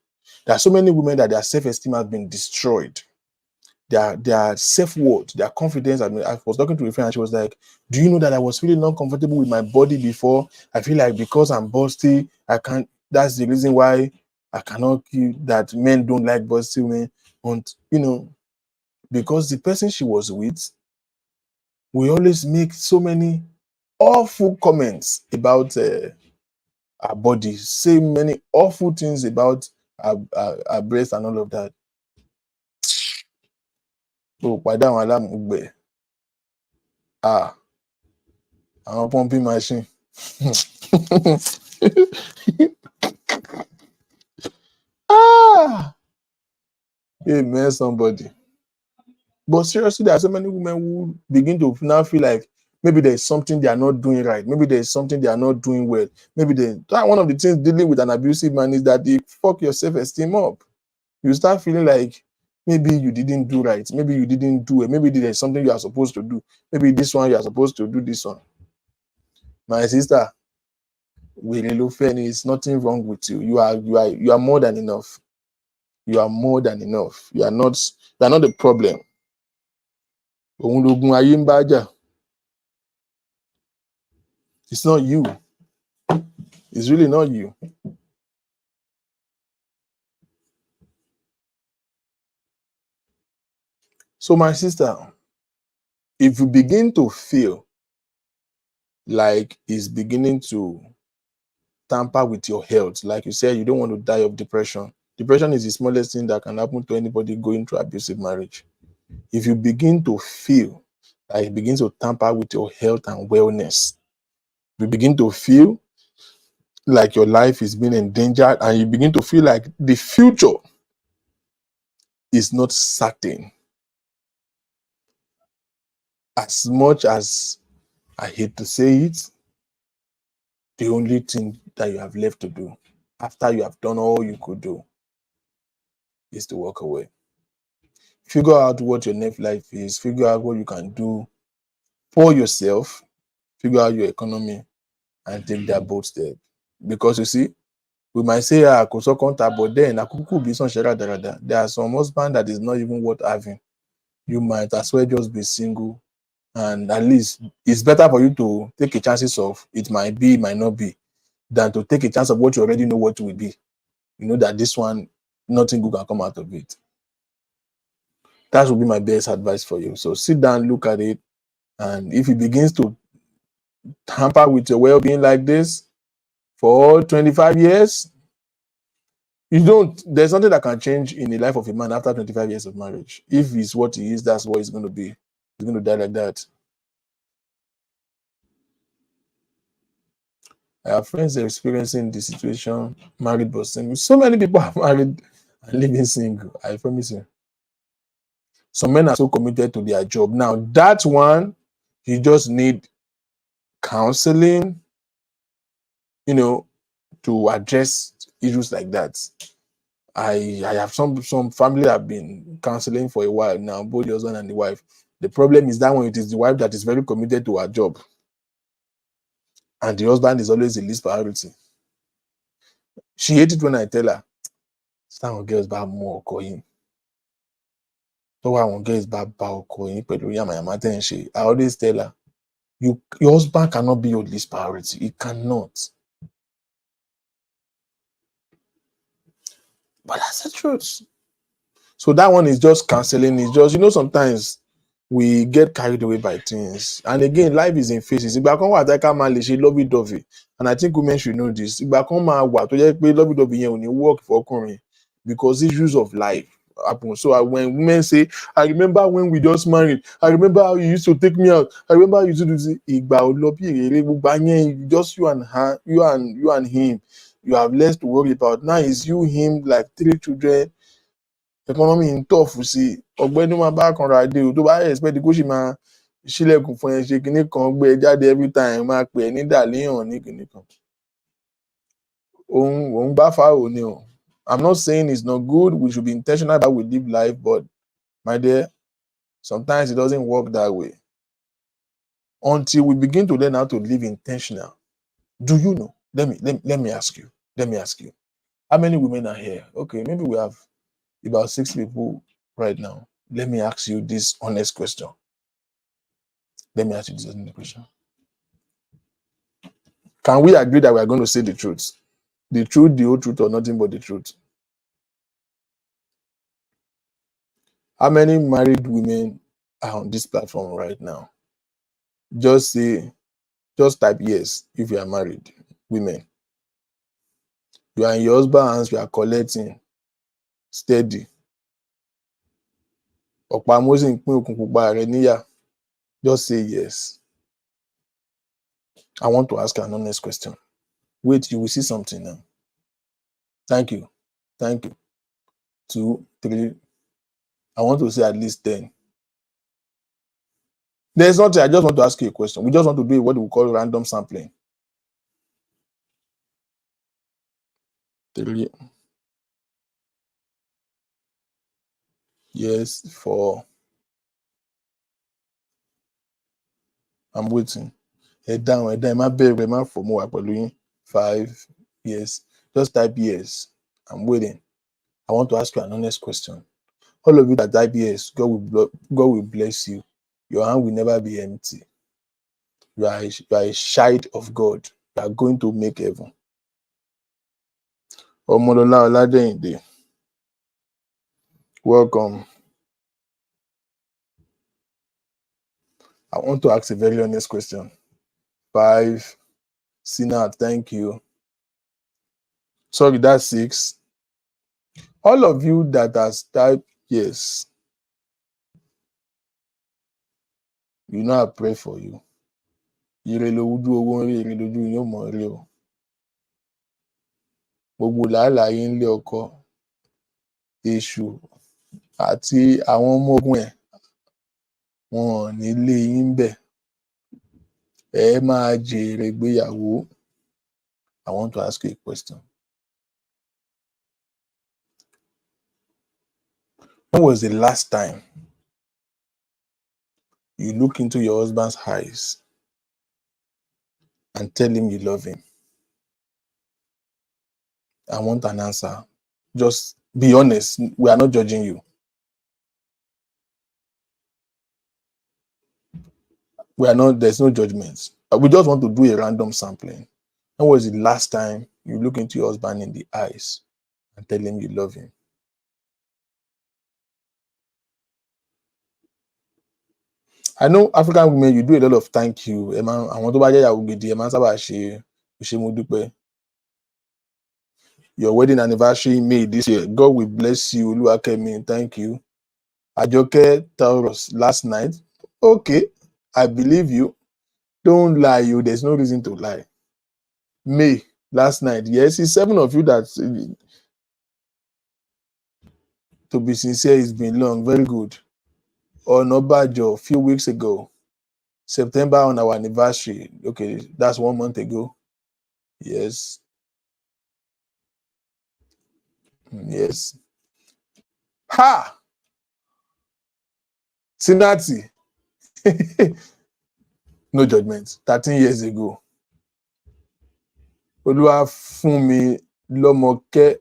There are so many women that their self-esteem has been destroyed. Their self-worth, their confidence. I was talking to a friend and she was like, do you know that I was feeling uncomfortable with my body before? I feel like because I'm busty, I can't. That's the reason why I cannot that men don't like busty women. And, because the person she was with, we always make so many awful comments about her body, say many awful things about her breast and all of that. So, àwọn pumping machine Ah, amen, somebody. But seriously, there are so many women who begin to now feel like maybe there's something they are not doing right. Maybe there's something they are not doing well. Maybe that one of the things dealing with an abusive man is that they fuck your self-esteem up. You start feeling like maybe you didn't do right. Maybe you didn't do it. Maybe there's something you are supposed to do. Maybe this one you are supposed to do this one. My sister, is nothing wrong with you. You are more than enough. You are more than enough. You are not the problem. Òun lógun ayé ń bá jà. It's not you. It's really not you. So, my sister, if you begin to feel like it's beginning to tamper with your health, like you said, you don't want to die of depression. Depression is the smallest thing that can happen to anybody going through abusive marriage. If you begin to feel like it begins to tamper with your health and wellness, you begin to feel like your life is being endangered, and you begin to feel like the future is not certain. As much as I hate to say it, the only thing that you have left to do after you have done all you could do is to walk away. Figure out what your next life is, figure out what you can do for yourself, figure out your economy, and take that bold step. Because you see, we might say, but then there are some husband that is not even worth having. You might as well just be single, and at least it's better for you to take a chances of it might be, it might not be, than to take a chance of what you already know what will be. You know that this one, nothing good can come out of it. That would be my best advice for you. So sit down, look at it, and if it begins to tamper with your well-being like this for 25 years, there's nothing that can change in the life of a man after 25 years of marriage. If he's what he is, that's what he's going to be. He's going to die like that. I have friends that are experiencing the situation, married but single. So many people are married and living single. I promise you. Some men are so committed to their job. Now, that one, you just need counseling, to address issues like that. I have some family that have been counseling for a while now, both the husband and the wife. The problem is that when it is the wife that is very committed to her job, and the husband is always the least priority. She hates it when I tell her, some girls bá mú ọkọ yín. Tó girls bá ọkọ yín pẹ̀lú yamayama tẹ́ ń ṣe. I always tell her, your husband cannot be your least priority. He cannot. But that's the truth. So that one is just counseling. It's just, sometimes we get carried away by things. And again, life is in phases. Ìgbà kan wà tẹ́ ká máa lè ṣe lovey-dovey. And I think women should know this. Ìgbà kan máa wà tó jẹ́ pé lovey-dovey yẹn ò ní work for ọkùnrin because issues of life happen. So when women say, I remember when we just married. I remember how you used to take me out. I remember how you used to do this. Ìgbà ò lọ bí èrè gbogbo yẹn, just you and her, you and him. You have less to worry about. Now it's you, him, like 3 children. Economy ń tọ̀ fún sí ọ̀gbẹ́ni máa bá kan ra dé o tó bá expect kó sì máa ṣílẹ̀kùn fún ẹ ṣe kinní kan gbé ẹ jáde every time máa pè ẹ ní dàléhàn ní kinní kan. Òun bá fáwọ̀ ni o. I'm not saying it's not good. We should be intentional about how we live life, but my dear, sometimes it doesn't work that way. Until we begin to learn how to live intentional. Do you know? Let me ask you. Let me ask you. How many women are here? Okay, maybe we have about 6 people right now. Let me ask you this honest question. Can we agree that we are going to say the truth? The truth, the whole truth, or nothing but the truth? How many married women are on this platform right now? Just type yes if you are married, women. You are in your husband's hands, you are collecting steady. Just say yes. I want to ask an honest question. Wait, you will see something now. Thank you. Thank you. 2, 3. I want to say at least 10. There's nothing. I just want to ask you a question. We just want to do what we call random sampling. 3. Yes. 4. I'm waiting. Head down. My baby, my for more. 5. Yes. Just type yes. I'm waiting. I want to ask you an honest question. All of you that type yes, God will bless you. Your hand will never be empty. You are a child of God. You are going to make heaven. Omolola Oladele, welcome. I want to ask a very honest question. 5. Sinat, thank you. Sorry, that's 6. All of you that has typed yes, you know I pray for you. Ire lowudu owo nri, ire loju yin o mo ire o. Gbogbo làálàá yín nílé ọkọ, èṣù àti àwọn ọmọ ogun ẹ̀ wọn ò ní lé yín bẹ̀. Ẹ máa jèrè ìgbéyàwó. I want to ask you a question. When was the last time you look into your husband's eyes and tell him you love him? I want an answer. Just be honest. We are not judging you. There's no judgment. We just want to do a random sampling. When was the last time you look into your husband in the eyes and tell him you love him? I know African women, you do a lot of thank you. Àwọn tó bá jẹ́ ìyàwó gidi, ẹ máa ń sábà ṣe mo dúpẹ́. Your wedding anniversary May this year. God will bless you. Oluwakemi, thank you. Ajoke told us last night. Okay, I believe you. Don't lie, you. There's no reason to lie. May last night. Yes, it's 7 of you that. To be sincere, it's been long. Very good. Onobajo, a few weeks ago. September on our anniversary. Okay, that's 1 month ago. Yes. Yes. Ha! Sinati. No judgment. 13 years ago. Olúwa fún mi lọ́mọkẹ́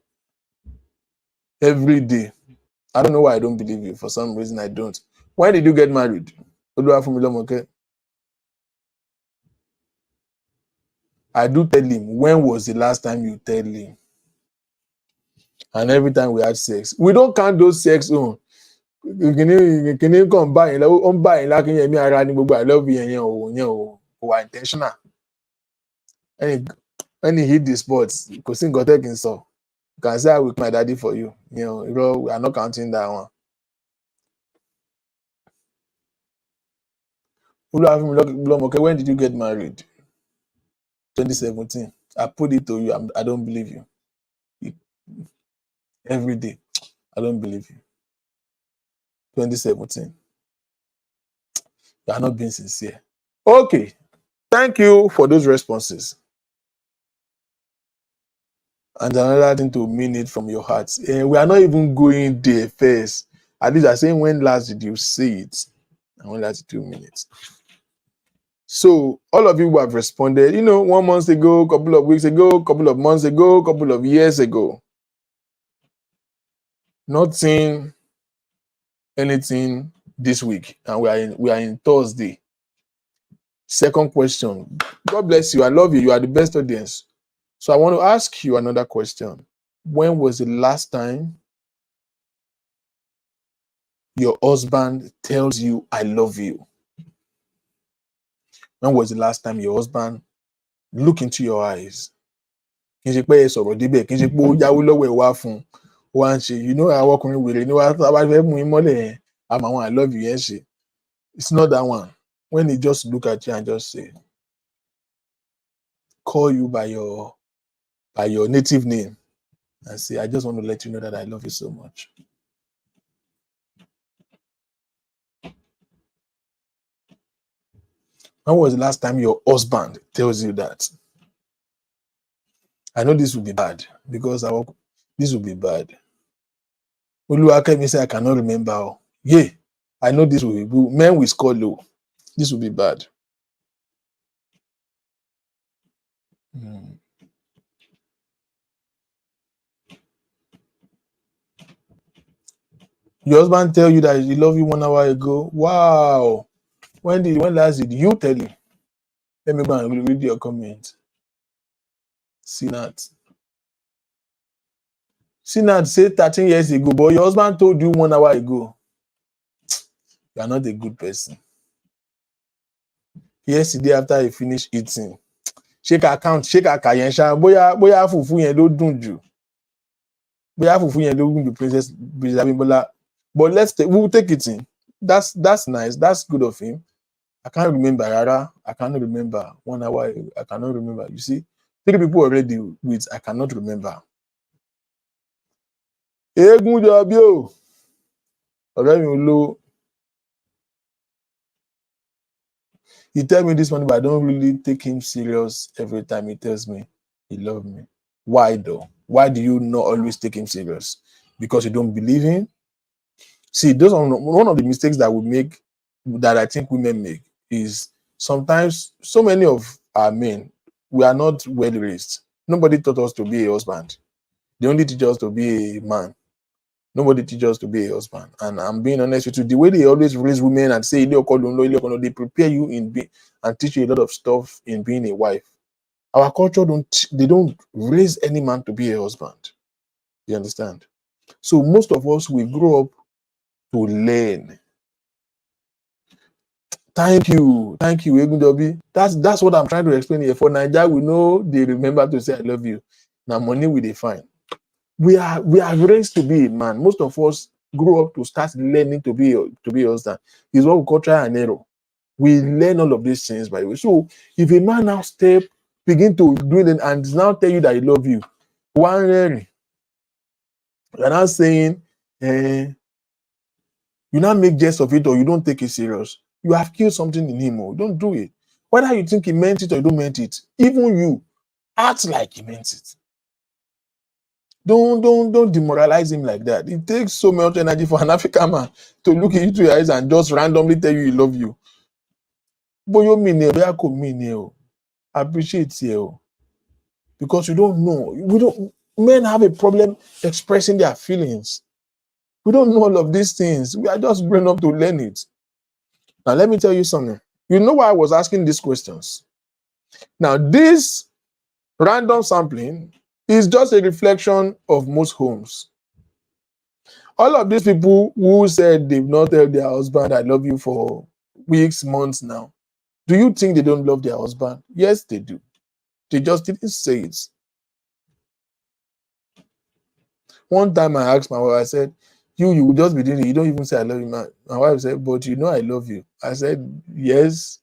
every day. I don't know why I don't believe you. For some reason, I don't. When did you get married? Olúwa fún mi lọ́mọkẹ́. I do tell him, when was the last time you tell him? And every time we had sex, we don't count those sex on. Kìnìún kan báyìí lọ́wọ́, ó ń báyìí lákìnyẹmí ara ní gbogbo I love you yẹn ò wà intentional. When he hit the sports, kò sí nǹkan tẹ́ kí n sọ. You can say I will my daddy for you. We are not counting that one. Okay, when did you get married? 2017. I put it to you. I don't believe you. Every day. I don't believe you. 2017. You are not being sincere. Okay. Thank you for those responses. And another thing to mean it from your heart. We are not even going there first. At least I say, when last did you see it? And when last did you mean it? So all of you who have responded, 1 month ago, a couple of weeks ago, a couple of months ago, a couple of years ago. Not saying anything this week, and we are in Thursday. Second question. God bless you. I love you. You are the best audience. So I want to ask you another question. When was the last time your husband tells you, I love you? When was the last time your husband looked into your eyes? Kì í ṣe pé ẹ sọ̀rọ̀ débẹ̀, kì í ṣe pé ó yáwó lọ́wọ́ ẹ̀ wá fún wá ń ṣe. Àwọn ọkùnrin wèrè ni wá fẹ́ mú yín mọ́lẹ̀ yẹn. àmọ́ àwọn I love you yẹn ṣe. It's not that one. When he just look at you and just say, call you by your native name and say, I just want to let you know that I love you so much. When was the last time your husband tells you that? I know this will be bad because this will be bad. Oluwakemi say I cannot remember. Oh. Yeah, I know this will be good. Men will score low. This will be bad. Your husband tell you that he love you 1 hour ago. Wow. When last did you tell him? Let me go and read your comment. Sinat said 13 years ago, but your husband told you 1 hour ago. You are not a good person. Yesterday after he finished eating, shake account, shake akayen sha, boya fufu yen ló dùn jù. Boya fufu yen ló wù Princess Abimbola. But we'll take it in. That's nice. That's good of him. I can't remember, Rara. I cannot remember 1 hour. I cannot remember. You see, 3 people already with I cannot remember. Egun jobi o. Ọ̀rẹ́ mi olówó. He tell me this morning, but I don't really take him serious every time he tells me he loves me. Why though? Why do you not always take him serious? Because you don't believe him? See, those are one of the mistakes that we make, that I think women make, is sometimes so many of our men, we are not well raised. Nobody taught us to be a husband. They only teach us to be a man. Nobody teaches us to be a husband. And I'm being honest with you, the way they always raise women and say, they prepare you and teach you a lot of stuff in being a wife. Our culture don't raise any man to be a husband. You understand? So most of us, we grow up to learn. Thank you, Egunjobi. That's what I'm trying to explain here. For Nigeria, we know they remember to say I love you. Now money we define. We are raised to be a man. Most of us grow up to start learning to be a husband. It's what we call trial and error. We learn all of these things, by the way. So if a man now begin to do it and now tell you that he love you, you're now saying, you now make jest of it or you don't take it serious. You have killed something in him, or don't do it. Whether you think he meant it or you don't meant it, even you act like he meant it. Don't demoralize him like that. It takes so much energy for an African man to look into your eyes and just randomly tell you he love you. But you mean appreciate you, because you don't know. Men have a problem expressing their feelings. We don't know all of these things. We are just growing up to learn it. Now let me tell you something. You know why I was asking these questions? Now this random sampling is just a reflection of most homes. All of these people who said they've not told their husband I love you for weeks, months now, do you think they don't love their husband? Yes, they do. They just didn't say it. One time I asked my wife, I said, you will just be doing it. You don't even say I love you, man. My wife said, but you know I love you. I said, yes.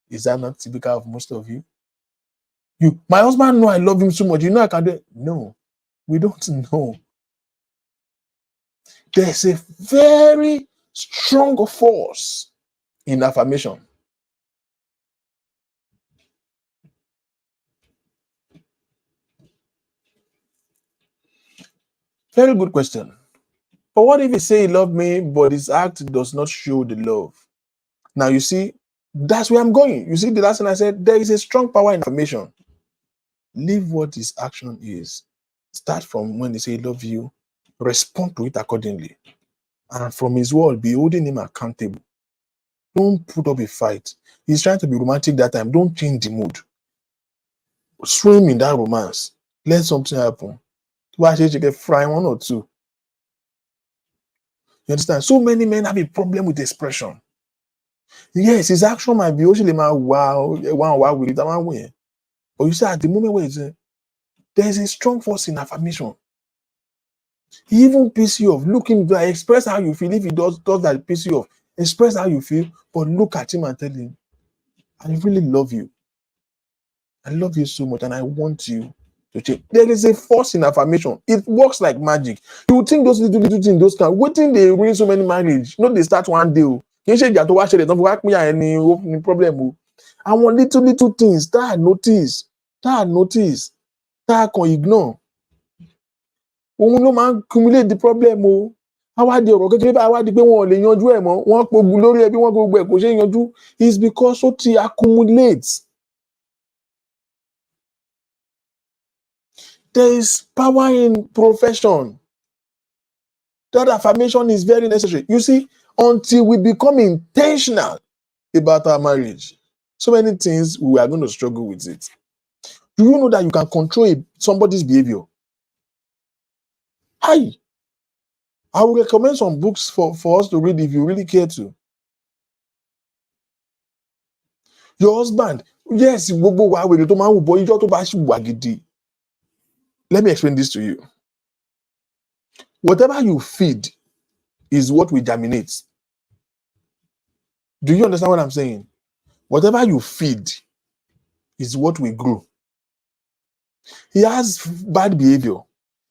Is that not typical of most of you? My husband know I love him so much. You know I can do it. No, we don't know. There's a very strong force in affirmation. Very good question. But what if he say he loved me, but his act does not show the love? Now you see, that's where I'm going. You see, the last thing I said, there is a strong power in affirmation. Leave what his action is. Start from when they say love you, respond to it accordingly. And from his word, be holding him accountable. Don't put up a fight. He's trying to be romantic that time. Don't change the mood. Swim in that romance. Let something happen. Why should you get frying 1 or 2? You understand? So many men have a problem with expression. Yes, his action might be wow with it. But you see, at the moment where there's a strong force in affirmation. He even piss you off. Look him, express how you feel. If he does that piss you off, express how you feel, but look at him and tell him, I really love you. I love you so much and I want you to change. There is a force in affirmation. It works like magic. You would think those little things, those kind, waiting they ruin so many marriage. No, they start one day. You say to watch it, don't work me any problem. I want little things that I notice, that I can ignore. Òun ló máa ń accumulate the problem o. Àwa di ọ̀rọ̀ kékeré báyìí, àwa di pé wọn ò lè yanjú ẹ̀ mọ́, wọ́n pogun lórí ẹbí, wọ́n gbogbo ẹ̀ kò ṣe é yanjú. It's because ó ti accumulate. There is power in profession. That affirmation is very necessary. You see, until we become intentional about our marriage, so many things we are going to struggle with it. Do you know that you can control somebody's behavior? Hi. I will recommend some books for us to read if you really care to. Your husband, yes, gbogbo wa wèrè tó máa ń wù bọ́ ijọ́ tó bá ṣì wà gidi. Let me explain this to you. Whatever you feed is what will germinate. Do you understand what I'm saying? Whatever you feed is what will grow. He has bad behavior.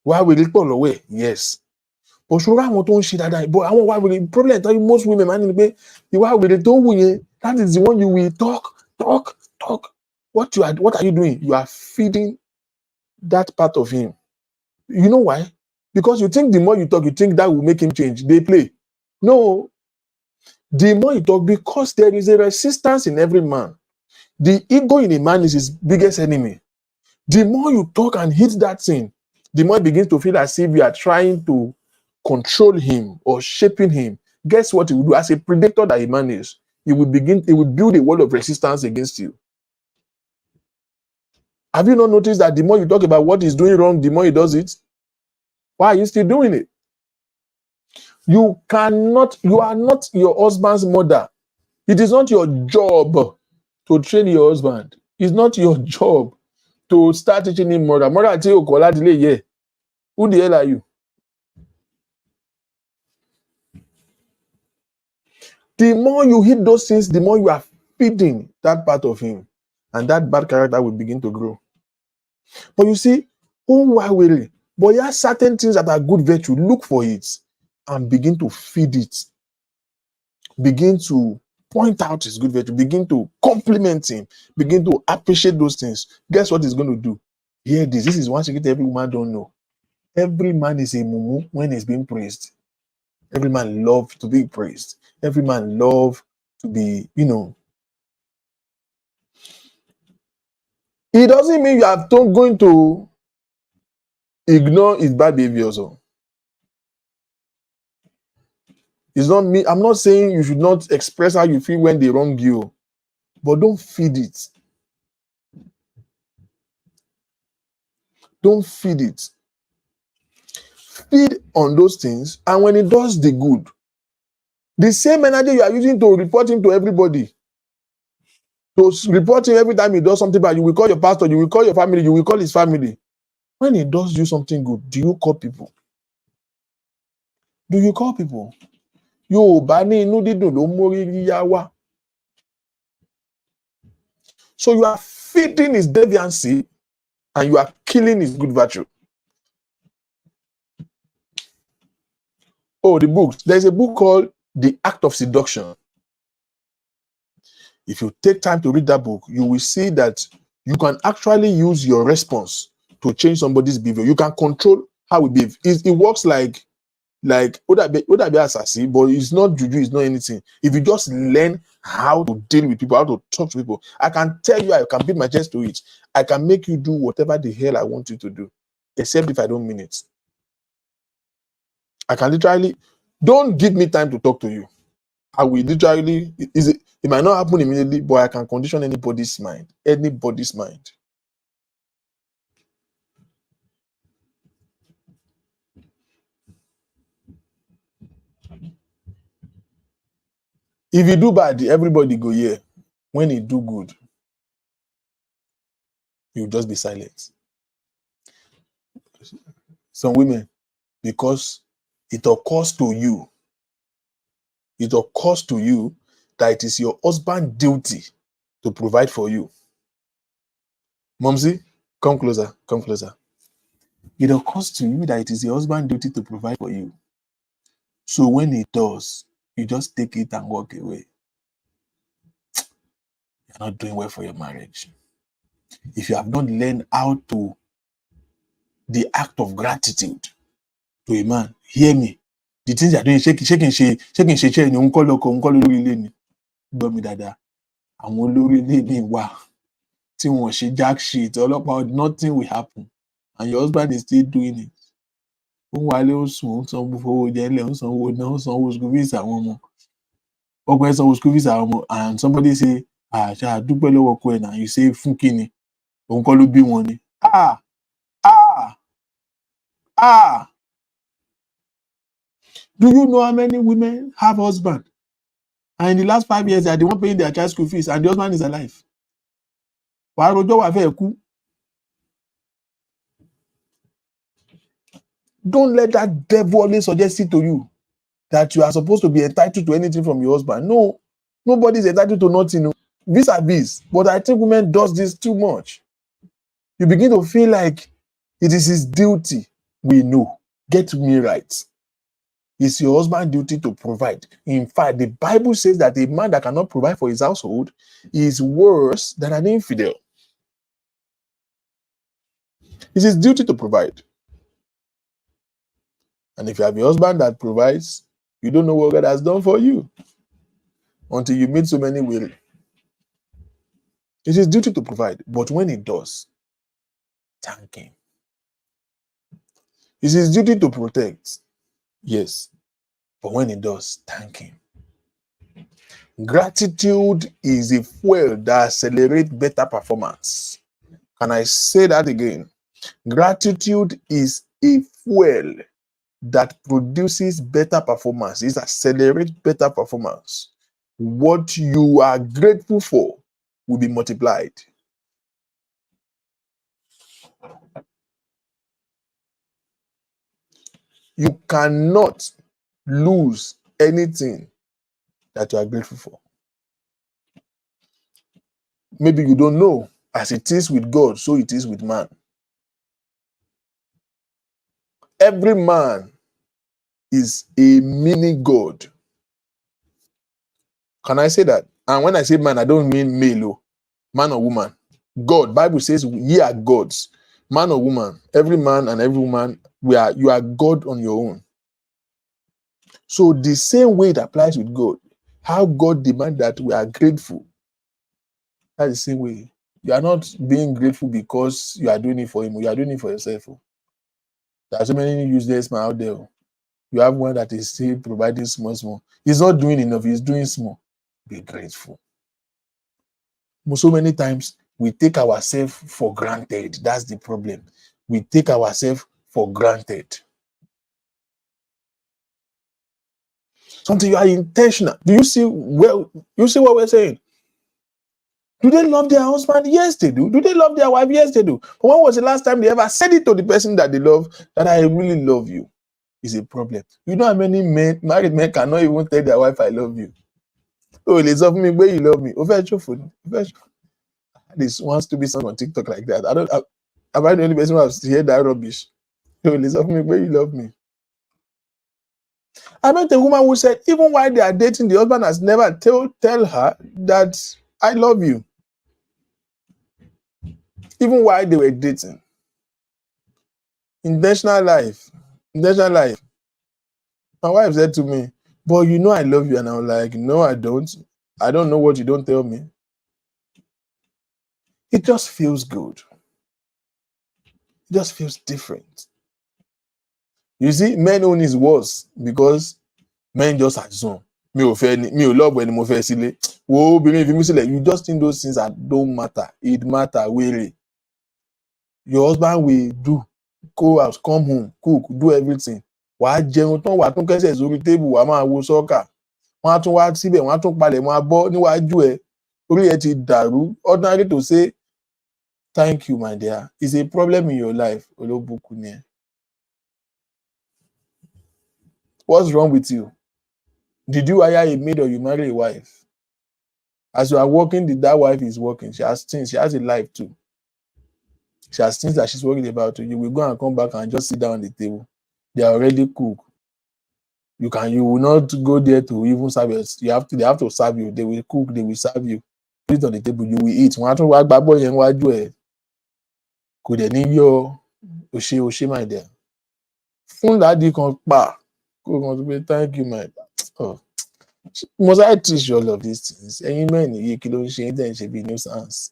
Why will it pull away? Yes. But ṣọ́ra àwọn tó ń ṣe dáadáa, but àwọn wá wèrè problem tell you most women máa ń ní pé ìwà wèrè tó ń wù yẹn, that is the one you will talk. What are you doing? You are feeding that part of him. You know why? Because you think the more you talk, you think that will make him change. They play. No. The more you talk, because there is a resistance in every man. The ego in a man is his biggest enemy. The more you talk and hit that thing, the more he begins to feel as if you are trying to control him or shaping him. Guess what he will do? As a predator that a man is, he will build a wall of resistance against you. Have you not noticed that the more you talk about what he's doing wrong, the more he does it? Why are you still doing it? You are not your husband's mother. It is not your job to train your husband. It's not your job to start teaching him mother. Mother tell you, Oladele, yeah. Who the hell are you? The more you hit those things, the more you are feeding that part of him. And that bad character will begin to grow. But you see, but there are certain things that are good virtue. Look for it and begin to feed it. Begin to point out his good virtue. Begin to compliment him. Begin to appreciate those things. Guess what he's going to do? Hear this. This is one secret every woman don't know. Every man is a mumu when he's being praised. Every man loves to be praised. Every man loves to be, It doesn't mean you are going to ignore his bad behavior also. It's not me. I'm not saying you should not express how you feel when they wrong you, but don't feed it. Don't feed it. Feed on those things, and when it does the good, the same energy you are using to report him to everybody, to report him every time he does something bad, you will call your pastor, you will call your family, you will call his family. When he does do something good, do you call people? Do you call people? So you are feeding his deviancy and you are killing his good virtue. Oh, the books. There's a book called The Act of Seduction. If you take time to read that book, you will see that you can actually use your response to change somebody's behavior. You can control how we behave. It works like Odabe assassin, but it's not juju, it's not anything. If you just learn how to deal with people, how to talk to people, I can tell you, I can beat my chest to it. I can make you do whatever the hell I want you to do, except if I don't mean it. I can literally, don't give me time to talk to you. I will literally, it might not happen immediately, but I can condition anybody's mind. Anybody's mind. If you do bad, everybody go here. When you do good, you just be silent. Some women, because it occurs to you that it is your husband's duty to provide for you. Momsy, come closer, come closer. It occurs to you that it is your husband's duty to provide for you. So when he does, you just take it and walk away. You're not doing well for your marriage. If you have not learned how to the act of gratitude to a man, hear me. The things you are doing, shaking, share ni òun kọ́ lọ́kọ, òun kọ́ lórí ilé ni. Gbọ́ mi dáadáa. Àwọn olórí ilé mi wà tí wọ́n ṣe jack shit, ọlọ́pàá, nothing will happen. And your husband is still doing it. Ó ń wálé, ó sùn, ó ń sanwó fowó jẹ́lẹ̀, ó ń sanwó náà, ó ń sanwó school fees àwọn ọmọ. Ọkọ ẹ̀ sanwó school fees àwọn ọmọ, and somebody say, ṣá dúpẹ́ lọ́wọ́ ọkọ ẹ̀ náà, you say fún kí ni? Òun kọ́ ló bí wọn ni. Do you know how many women have husband? And in the last 5 years, they are the one paying their child school fees, and the husband is alive. Wàá rojọ́ wà fẹ́ kú. Don't let that devil always suggest it to you that you are supposed to be entitled to anything from your husband. No, nobody is entitled to nothing. Vis-a-vis. But I think women does this too much. You begin to feel like it is his duty. We know. Get me right. It's your husband's duty to provide. In fact, the Bible says that a man that cannot provide for his household is worse than an infidel. It's his duty to provide. And if you have a husband that provides, you don't know what God has done for you until you meet so many weary. It's his duty to provide. But when he does, thank him. It's his duty to protect. Yes. But when he does, thank him. Gratitude is a fuel that accelerates better performance. Can I say that again? Gratitude is a fuel that produces better performance. It accelerates better performance. What you are grateful for will be multiplied. You cannot lose anything that you are grateful for. Maybe you don't know. As it is with God, so it is with man. Every man is a mini God. Can I say that? And when I say man, I don't mean male, man or woman. God, Bible says ye are gods. Man or woman, every man and every woman, you are God on your own. So the same way it applies with God, how God demands that we are grateful. That's the same way. You are not being grateful because you are doing it for him. You are doing it for yourself. There are so many useless men out there. You have one that is still providing small. He's not doing enough. He's doing small. Be grateful. So many times, we take ourselves for granted. That's the problem. We take ourselves for granted. Something you are intentional. Do you see what we're saying? Do they love their husband? Yes, they do. Do they love their wife? Yes, they do. But when was the last time they ever said it to the person that they love, that I really love you? Is a problem. You know how many married men cannot even tell their wife, I love you. Oh, they love me where you love me. This wants to be someone on TikTok like that. Am I the only person who has heard that rubbish? Oh, they love me where you love me. I met a woman who said, even while they are dating, the husband has never tell her that I love you. Even while they were dating. Intentional life. My wife said to me, but you know I love you. And I was like, no, I don't. I don't know what you don't tell me. It just feels good. It just feels different. You see, men own is worse because men just assume. Me ò love when mo fẹ́ sílé. Wo obìnrin fi mí sílẹ̀. You just think those things that don't matter. It matter really. Your husband will go out, come home, cook, do everything. Wàá jẹun tán, wàá tún kẹ́sẹ̀ sórí tébù, wàá máa wo sọ́kà. Wọ́n á tún wá síbẹ̀, wọ́n á tún palẹ̀ mọ́ abọ́ níwájú ẹ̀. Orí ẹ̀ ti dàrú. Ordinary to say, thank you, my dear. It's a problem in your life. Olóbùkún ni ẹ. What's wrong with you? Did you hire a maid or you marry a wife? As you are working, that wife is working. She has things. She has a life too. She has things that she's worried about. You will go and come back and just sit down on the table. They are already cooked. You will not go there to even serve you. They have to serve you. They will cook, they will serve you. Put it on the table, you will eat. Wọ́n á tún wá gbábọ́ yẹn wájú ẹ̀. Kò dẹ̀ ní yọ òṣè my dear. Fún dádì kan pa. Kó kan tó pé thank you my. Oh. Must I teach you all of these things? Ẹ̀yin mẹ́rin yìí kí ló ń ṣe é dẹ̀ ń ṣe bí nuisance.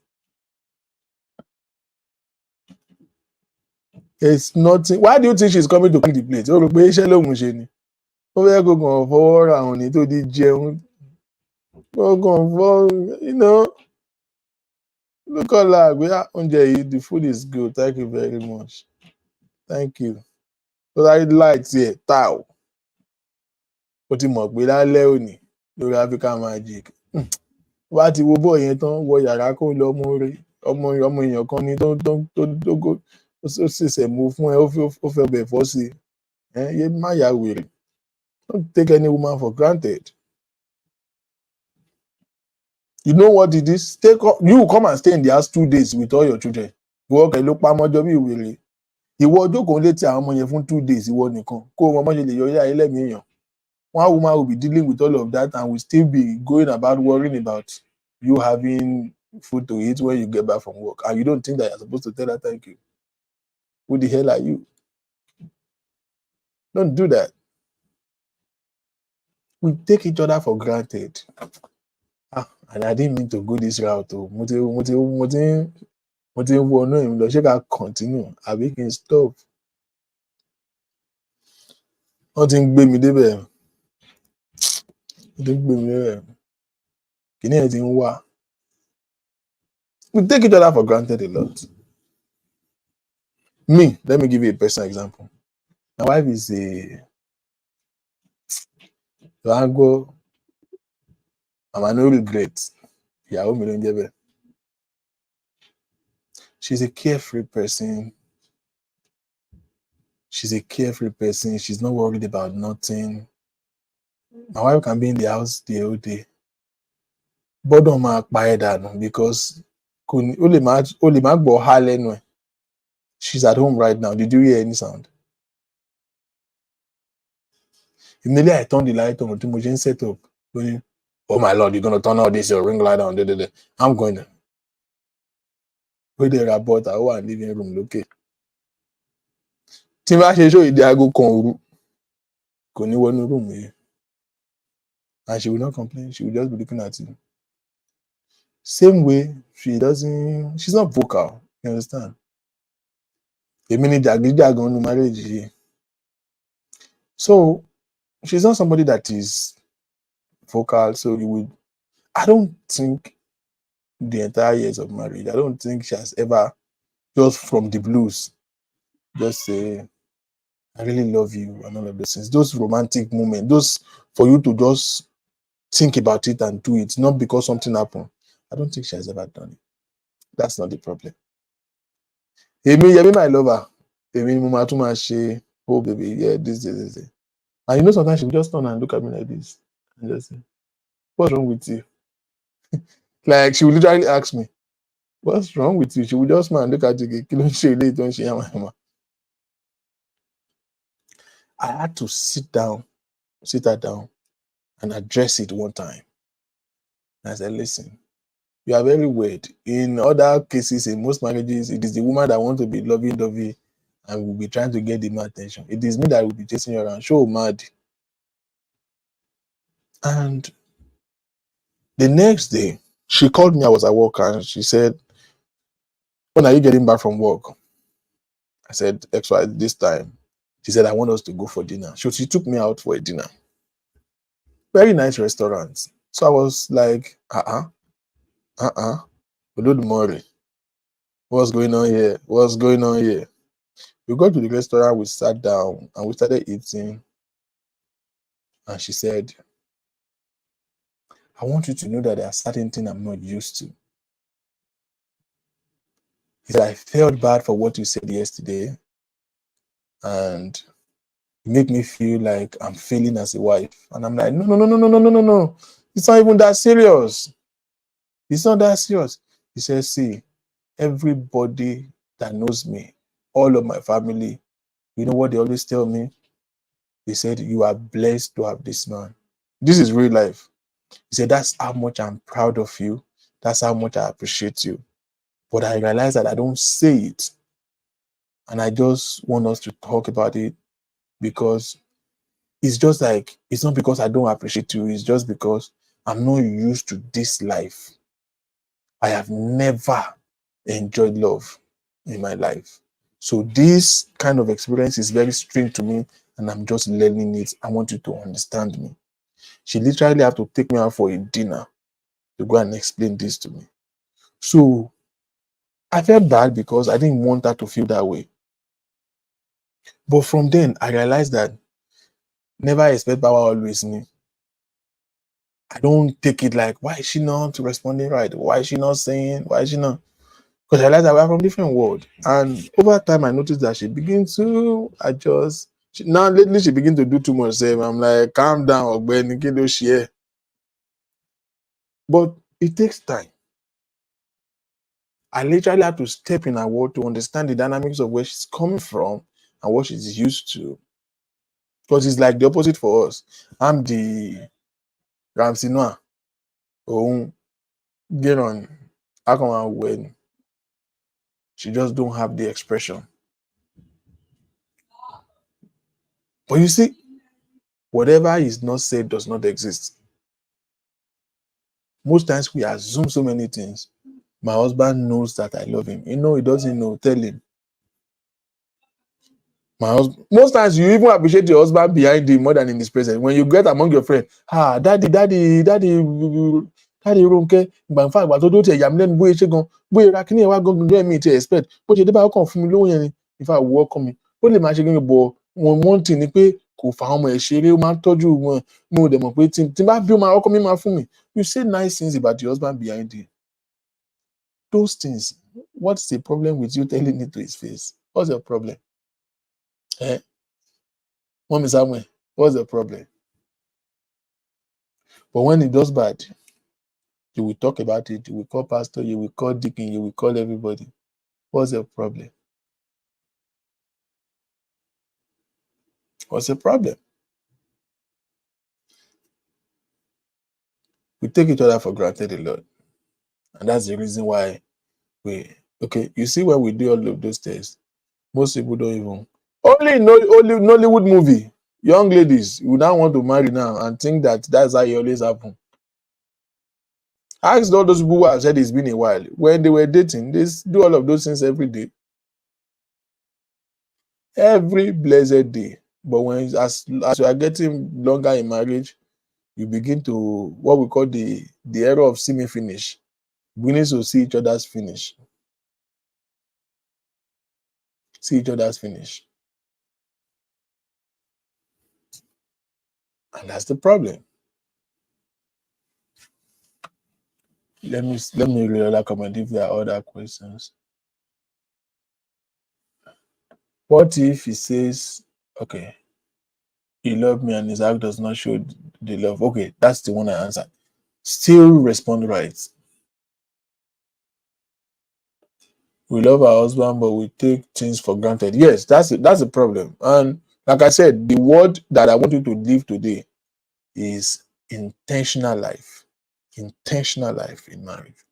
It's nothing. Why do you think she's coming to clean the plate? Ó rò pé iṣẹ́ lòun ṣe ni. Ó fẹ́ kó kàn fọwọ́ ra àwọn ní tó di jẹun. Ó kàn fọ́, you know. Look at that. Oúnjẹ yìí, the food is good. Thank you very much. Thank you. But I like here, tau. Ó ti mọ̀ pé lálẹ́ òní lórí African Magic. Wá ti wo bọ́ọ̀ yẹn tán wọ yàrá kó lọ ọmọ èèyàn kan ní tó ó ṣẹ̀ṣẹ̀ mú fún ẹ ó fẹ́ ọbẹ̀ fọ́ sí i. Yé má yà wèrè. Don't take any woman for granted. You know what it is? You come and stay in the house 2 days with all your children. Ìwọ kẹ̀ ló pa mọ́jọ́ bí ìwèrè. Ìwọ jókòó létí àwọn ọmọ yẹn fún 2 days ìwọ nìkan. Kó o mọ bọ́n ṣe lè yọ ilé ayé lẹ́mìí èèyàn. One woman will be dealing with all of that and will still be going about worrying about you having food to eat when you get back from work. And you don't think that you're supposed to tell her thank you. Who the hell are you? Don't do that. We take each other for granted. And I didn't mean to go this route. Mo ti ń wọnú ìrìn lọ, ṣé ká continue àbí kí n stop? Wọ́n ti ń gbé mi débẹ̀. Kìíní ẹ̀ ti ń wá. We take each other for granted a lot. Me, let me give you a personal example. My wife is Rango. I'm no regret. Ìyàwó mi ló ń jẹ́ bẹ́ẹ̀. She's a carefree person. She's not worried about nothing. My wife can be in the house the whole day. Bọ́dọ̀ máa pa ẹ́ dànù because ó lè má gbọ́ há lẹ́nu ẹ̀. She's at home right now. Did you hear any sound? Immediately I turned the light on tí mo ṣe ń set up. Oh my Lord, you're going to turn all this, your ring light on. I'm going to. Where they report, I want living room lókè. Tí n bá ṣe show ìdí aago kan òru, kò ní wọnú room yìí. And she will not complain. She will just be looking at you. Same way, she's not vocal. You understand? Èmi ni jàgídíjàgan nínú marriage yìí. So, she's not somebody that is vocal. So I don't think the entire years of marriage, I don't think she has ever, just from the blues, just say, I really love you and all of those things. Those romantic moments, those for you to just think about it and do it, not because something happened. I don't think she has ever done it. That's not the problem. Èmi my lover. Èmi mo máa tún máa ṣe, oh baby, yeah, this. And you know sometimes she will just turn and look at me like this and just say, what's wrong with you? Like she will literally ask me, what's wrong with you? She will just smile and look at you. I had to sit her down and address it one time. And I said, listen, you are very weird. In other cases, in most marriages, it is the woman that wants to be lovey-dovey and will be trying to get the man attention. It is me that will be chasing you around. Show mad. And the next day, she called me. I was at work and she said, when are you getting back from work? I said, XY, this time. She said, I want us to go for dinner. So she took me out for a dinner. Very nice restaurant. So I was like, Olodumare. What's going on here? We got to the restaurant, we sat down and we started eating. And she said, I want you to know that there are certain things I'm not used to. He said, I felt bad for what you said yesterday. And it made me feel like I'm failing as a wife. And I'm like, no. It's not even that serious. It's not that serious. He says, see, everybody that knows me, all of my family, you know what they always tell me? They said, "You are blessed to have this man." This is real life. He said, "That's how much I'm proud of you. That's how much I appreciate you." But I realize that I don't say it. And I just want us to talk about it because it's just like, it's not because I don't appreciate you, it's just because I'm not used to this life. I have never enjoyed love in my life. So this kind of experience is very strange to me and I'm just learning it. I want you to understand me. She literally had to take me out for a dinner to go and explain this to me. So I felt bad because I didn't want her to feel that way. But from then, I realized that never expect power, always me. I don't take it like, why is she not responding right? Why is she not saying? Why is she not? Because I realized that we're from different world. And over time, I noticed that she begins to adjust. Now, lately, she begins to do too much. I'm like, calm down, Ogbeni, kí ló ṣe ẹ́? But it takes time. I literally have to step in her world to understand the dynamics of where she's coming from and what she's used to. Because it's like the opposite for us. I'm the Ramsey Noah. Oh, get on. How come I win? She just don't have the expression. But you see, whatever is not said does not exist. Most times we assume so many things. My husband knows that I love him. You know, he doesn't know. Tell him. My husband. Most times you even appreciate your husband behind him more than in his presence. When you get among your friends, daddy Ronke, ìgbà nfa ìgbà tó dó tiẹ̀ yà mí lẹ́nu bóyá ṣe gan, bóyá ra kíní ẹ̀ wá gan gbogbo ẹ̀mí ti expect. Bó ṣe dé báyọ̀ kàn fún mi lówó yẹn ni, ìfà wọ́ ọkọ mi. Ó lè máa ṣe gẹ́gẹ́ bọ̀ one thing ni pé kò fà ọmọ ẹ̀ ṣeré, ó máa ń tọ́jú wọn. Mo dẹ̀ mọ̀ pé tí bá bí ó máa ọkọ mi máa fún mi. You say nice things about your husband behind you. Those things, what's the problem with you telling it to his face? What's your problem? Eh? Mommy Samuel, what's the problem? But when he does bad, you will talk about it, you will call pastor, you will call deacon, you will call everybody. What's the problem? What's the problem? We take each other for granted a lot. And that's the reason why you see when we do all of those tests, most people don't even, only Nollywood movie, young ladies who now want to marry now and think that that's how it always happen. Ask all those people who have said it's been a while. When they were dating, they do all of those things every day. Every blessed day. But when as you are getting longer in marriage, you begin to what we call the era of see me finish. Beginning to see each other's finish. See each other's finish. And that's the problem. Let me read other comment if there are other questions. What if he says, okay, he loved me and his act does not show the love? Okay, that's the one I answered. Still respond right. We love our husband, but we take things for granted. Yes, that's the problem. And like I said, the word that I want you to live today is intentional life. Intentional life in marriage.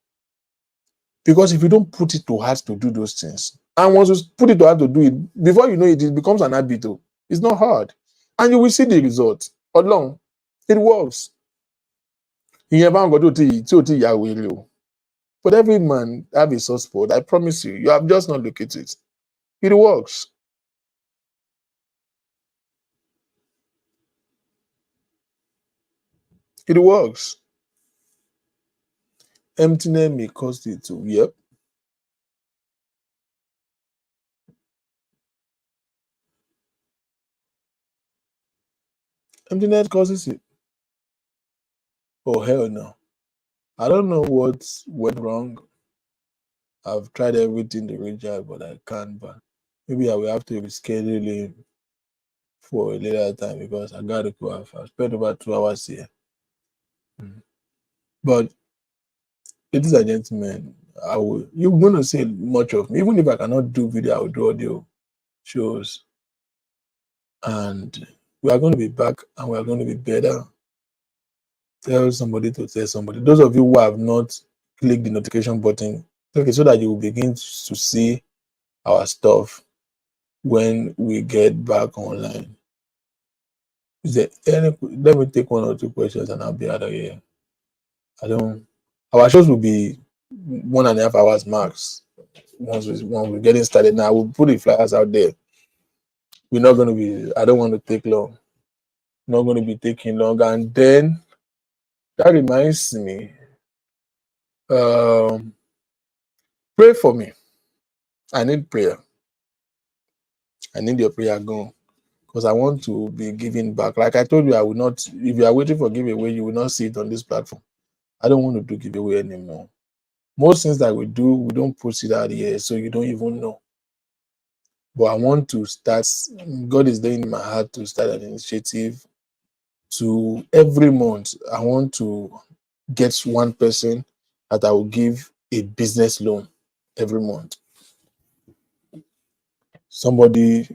Because if you don't put it to heart to do those things, and once you put it to heart to do it, before you know it, it becomes an habit. It's not hard. And you will see the result. Along, it works. But every man have a soft spot. I promise you, you have just not looked at it. It works. It works. Emptiness may cause it to. Yep. Emptiness causes it. Oh, hell no. I don't know what went wrong. I've tried everything to reach out, but I can't. But maybe I will have to reschedule him for a later time because I got to go out. I've spent about 2 hours here. But ladies and gentlemen, You're going to see much of me. Even if I cannot do video, I will do audio shows. And we are going to be back and we are going to be better. Tell somebody to tell somebody. Those of you who have not clicked the notification button, okay, so that you will begin to see our stuff when we get back online. Is there any? Let me take one or two questions and I'll be out of here. I don't. Our shows will be 1.5 hours max. When we're getting started now, we'll put the flyers out there. We're not going to be. I don't want to take long. Not going to be taking long. And then that reminds me. Um, Pray for me. I need prayer. I need your prayer going because I want to be giving back. Like I told you, I will not. If you are waiting for giveaway, you will not see it on this platform. I don't want to do giveaway anymore. Most things that we do, we don't post it out here, so you don't even know. But I want to start. God is laying in my heart to start an initiative. To every month, I want to get one person that I will give a business loan every month. Somebody,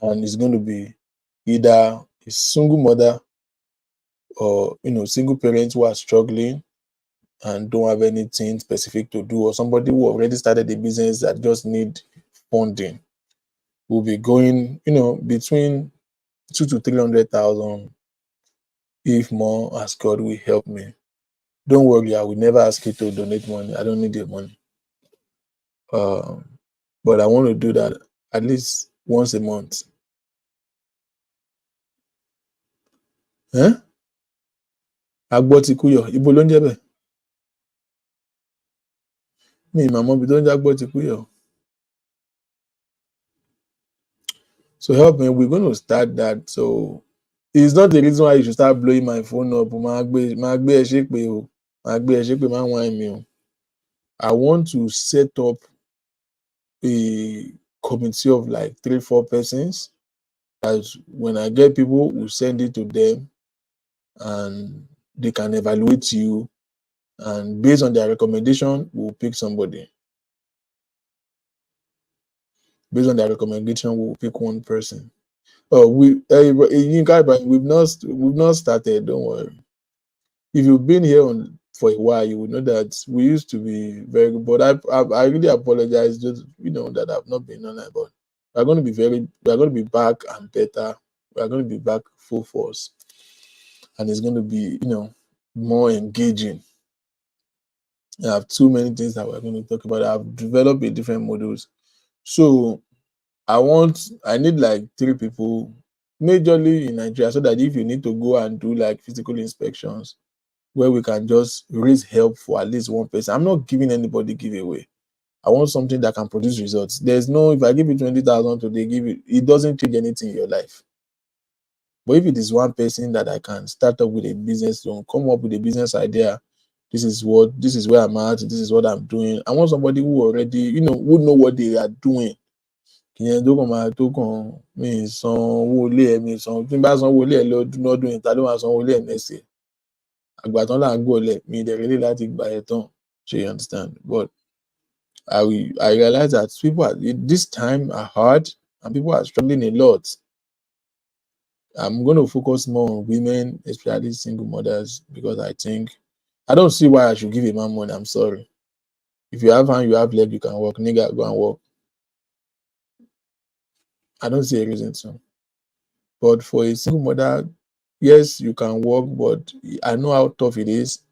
and it's going to be either a single mother or single parents who are struggling and don't have anything specific to do, or somebody who already started a business that just need funding. Will be going between 2 to 300,000, if more, as God will help me. Don't worry, I will never ask you to donate money. I don't need your money. But I want to do that at least once a month. Agbọ́ ti kú yọ, ibo ló ń jẹ́ bẹ́ẹ̀? Mi ì màmọ́ ibi tó ń jẹ́ agbọ́ ti kú yọ. So help me, we're going to start that. So it's not the reason why you should start blowing my phone up. I want to set up a committee of like 3-4 persons. As when I get people, we'll send it to them and they can evaluate you. And based on their recommendation, we'll pick somebody. Based on their recommendation, we'll pick one person. Oh, we've not started. Don't worry. If you've been here for a while, you will know that we used to be very good. But I really apologize, just that I've not been online. But we're going to be back and better. We're going to be back full force, and it's going to be more engaging. I have too many things that we're going to talk about. I've developed a different models, so I need like 3 people, majorly in Nigeria, so that if you need to go and do like physical inspections, where we can just raise help for at least one person. I'm not giving anybody giveaway. I want something that can produce results. There's no, if I give you 20,000 today, it doesn't change anything in your life. But if it is one person that I can start up with a business loan, come up with a business idea, this is where I'm at, this is what I'm doing. I want somebody who already, would know what they are doing. Ìyẹn tó kàn máa tó kàn mí san owó ilé ẹ̀ mi san tí n bá san owó ilé ẹ̀ lọ́dún ìta ló máa san owó ilé ẹ̀ mẹ́sẹ̀. Àgbà tán là ń gbọ̀lẹ̀ mi dẹ̀ really láti gbà ẹ̀ tán. So you understand? But I realize that people this time are hard and people are struggling a lot. I'm going to focus more on women, especially single mothers, because I don't see why I should give a man money. I'm sorry. If you have hand, you have leg, you can work. Nigga, go and work. I don't see a reason to. But for a single mother, yes, you can work, but I know how tough it is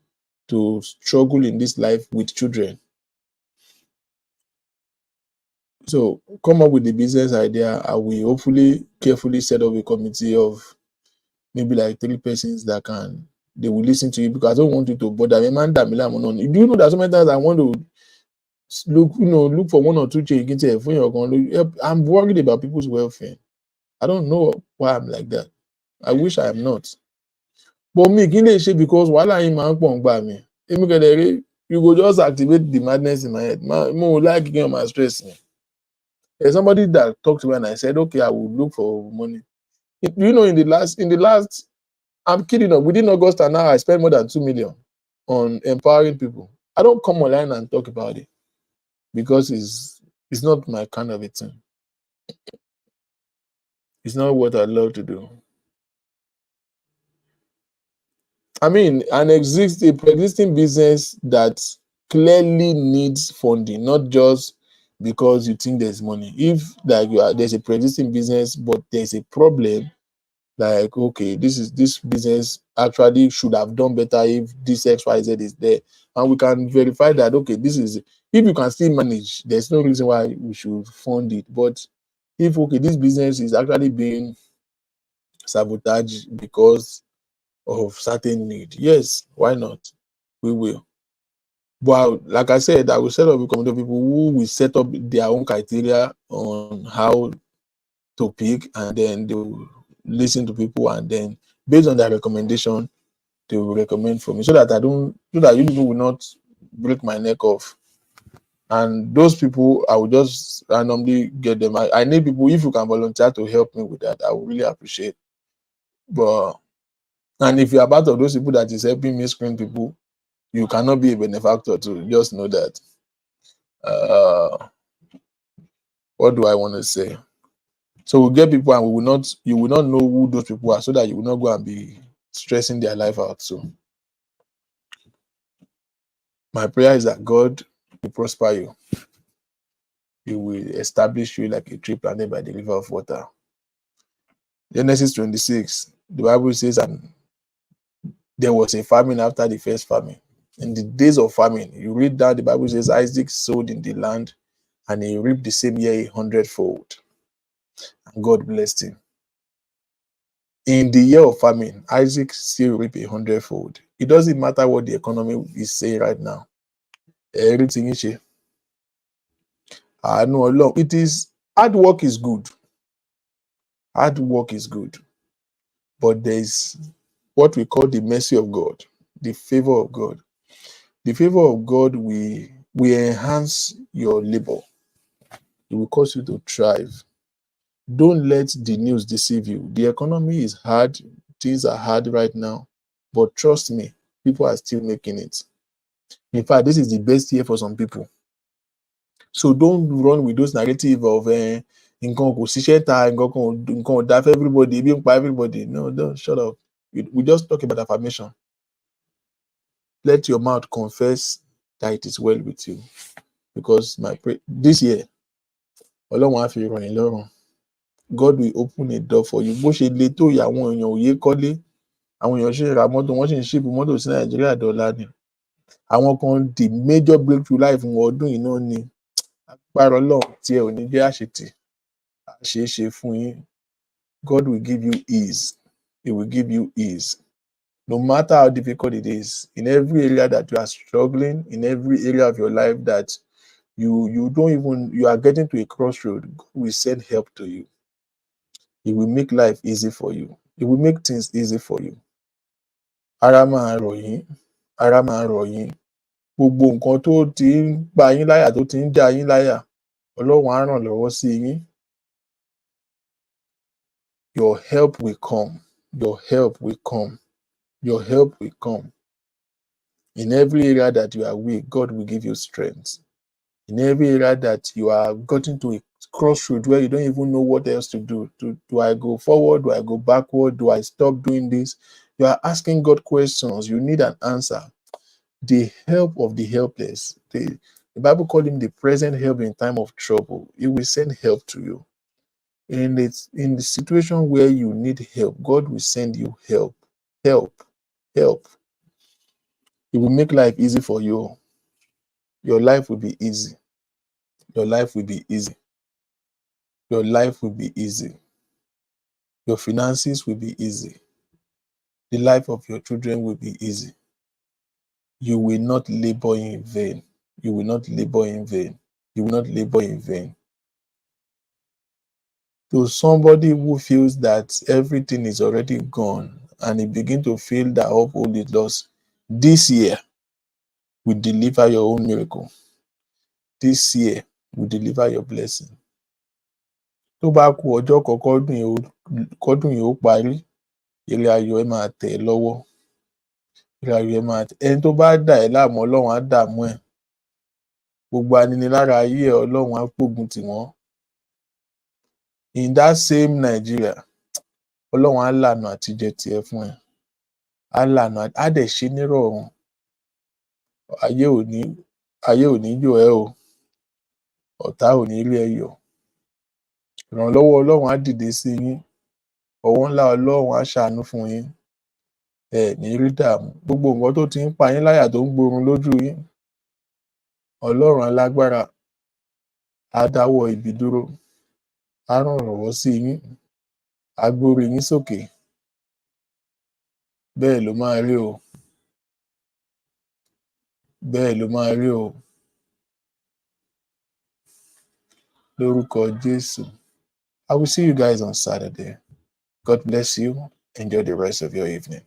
to struggle in this life with children. So come up with the business idea. I will hopefully carefully set up a committee of maybe like 3 persons that they will listen to you, because I don't want you to bother me. Man, do you know that so many times I want to look for 1 or 2 change. I'm worried about people's welfare. I don't know why I'm like that. I wish I am not. But me, because while I'm me, you go just activate the madness in my head. More like my stress. There's somebody that talked to me and I said, okay, I will look for money. In the last, I'm kidding. Within August and now, I spent more than 2 million on empowering people. I don't come online and talk about it because it's not my kind of a thing. It's not what I love to do. I mean, a pre-existing business that clearly needs funding, not just because you think there's money. If like there's a pre-existing business, but there's a problem, like okay, this business actually should have done better if this XYZ is there, and we can verify that okay, this is if you can still manage, there's no reason why we should fund it. But if okay, this business is actually being sabotaged because of certain need, yes, why not? We will. But like I said, I will set up a community of people who will set up their own criteria on how to pick, and then they will listen to people, and then based on their recommendation, they will recommend for me so that so that you people will not break my neck off. And those people, I will just randomly get them. I need people, if you can volunteer to help me with that, I would really appreciate. But and if you are part of those people that is helping me screen people, you cannot be a benefactor too. Just know that. Uh, what do I want to say? So we'll get people, and you will not know who those people are, so that you will not go and be stressing their life out. So my prayer is that God will prosper you. He will establish you like a tree planted by the river of water. Genesis 26, the Bible says, and there was a famine after the first famine. In the days of famine, you read that the Bible says Isaac sowed in the land, and he reaped the same year 100-fold. And God blessed him. In the year of famine, Isaac still reaped 100-fold. It doesn't matter what the economy is saying right now. Everything is here. No, it is hard work is good. Hard work is good. But there is what we call the mercy of God, the favor of God. The favor of God will enhance your labor. It will cause you to thrive. Don't let the news deceive you. The economy is hard. Things are hard right now. But trust me, people are still making it. In fact, this is the best year for some people. So don't run with those narrative of nǹkan kò ṣiṣẹ́ ta, nǹkan ò dá for everybody, ebi ń pa everybody. No, don't shut up. We just talk about affirmation. Let your mouth confess that it is well with you. Because this year, Ọlọ́run á fi ràn yín lọ́rùn. God will open a door for you. Bó ṣe le tó yìí, àwọn èèyàn ò yé kọ́lé, àwọn èèyàn ṣì ń ra mọ́tò, wọ́n ṣì ń ṣíìpù mọ́tò sí Nàìjíríà dọ́là ni. Àwọn kan the major breakthrough life wọn ọdún yìí náà ni. Agbára Ọlọ́run tí ẹ ò ní jẹ́ àṣetì, àṣeéṣe fún yín. God will give you ease. He will give you ease. No matter how difficult it is, in every area that you are struggling, in every area of your life that you are getting to a crossroad, God will send help to you. He will make life easy for you. He will make things easy for you. Ara máa rọ̀ yín, ara máa rọ̀ yín. Gbogbo nǹkan tó ti ń pa yín láyà, tó ti ń já yín láyà, Ọlọ́run á ràn lọ́wọ́ sí yín. Your help will come. Your help will come. Your help will come. In every area that you are weak, God will give you strength. In every area that you are gotten to a crossroad where you don't even know what else to do. Do I go forward? Do I go backward? Do I stop doing this? You are asking God questions. You need an answer. The help of the helpless. The Bible called him the present help in time of trouble. He will send help to you. In the situation where you need help, God will send you help. Help. Help. It will make life easy for you. Your life will be easy. Your life will be easy. Your life will be easy. Your finances will be easy. The life of your children will be easy. You will not labor in vain. You will not labor in vain. You will not labor in vain. To somebody who feels that everything is already gone and he begin to feel that hope all is lost, this year will deliver your own miracle. This year will deliver your blessing. Tó bá kù ọjọ́ kan kọ́dún yìí ó parí, ire ayọ̀ ẹ máa tẹ̀ ẹ́ lọ́wọ́. ìràwọ̀ ẹ̀ máa ẹni tó bá dà ẹ́ láàmú ọlọ́run á dààmú ẹ̀ gbogbo aninilára ayé ẹ̀ ọlọ́run á gbógun tì wọ́n in that same Nigeria ọlọ́run á lànà àtijẹ tiẹ̀ fún ẹ á lànà á dẹ̀ ṣe nírọ̀rùn ayé ò ní yọ̀ ẹ́ o ọ̀tá ò ní rí ẹ yọ̀ ìrànlọ́wọ́ ọlọ́run á dìde sí yín ọwọ́ ńlá ọlọ́run á ṣàánú fún yín ẹ ní rí dààmú gbogbo nǹkan tó ti ń pa yín láyà tó ń gbórun lójú yín ọlọ́run alágbára á dáwọ́ ibi dúró á ràn lọ́wọ́ sí yín á gbórí yín sókè bẹ́ẹ̀ ló máa rí o bẹ́ẹ̀ ló máa rí o lórúkọ Jésù. I will see you guys on Saturday. God bless you. Enjoy the rest of your evening.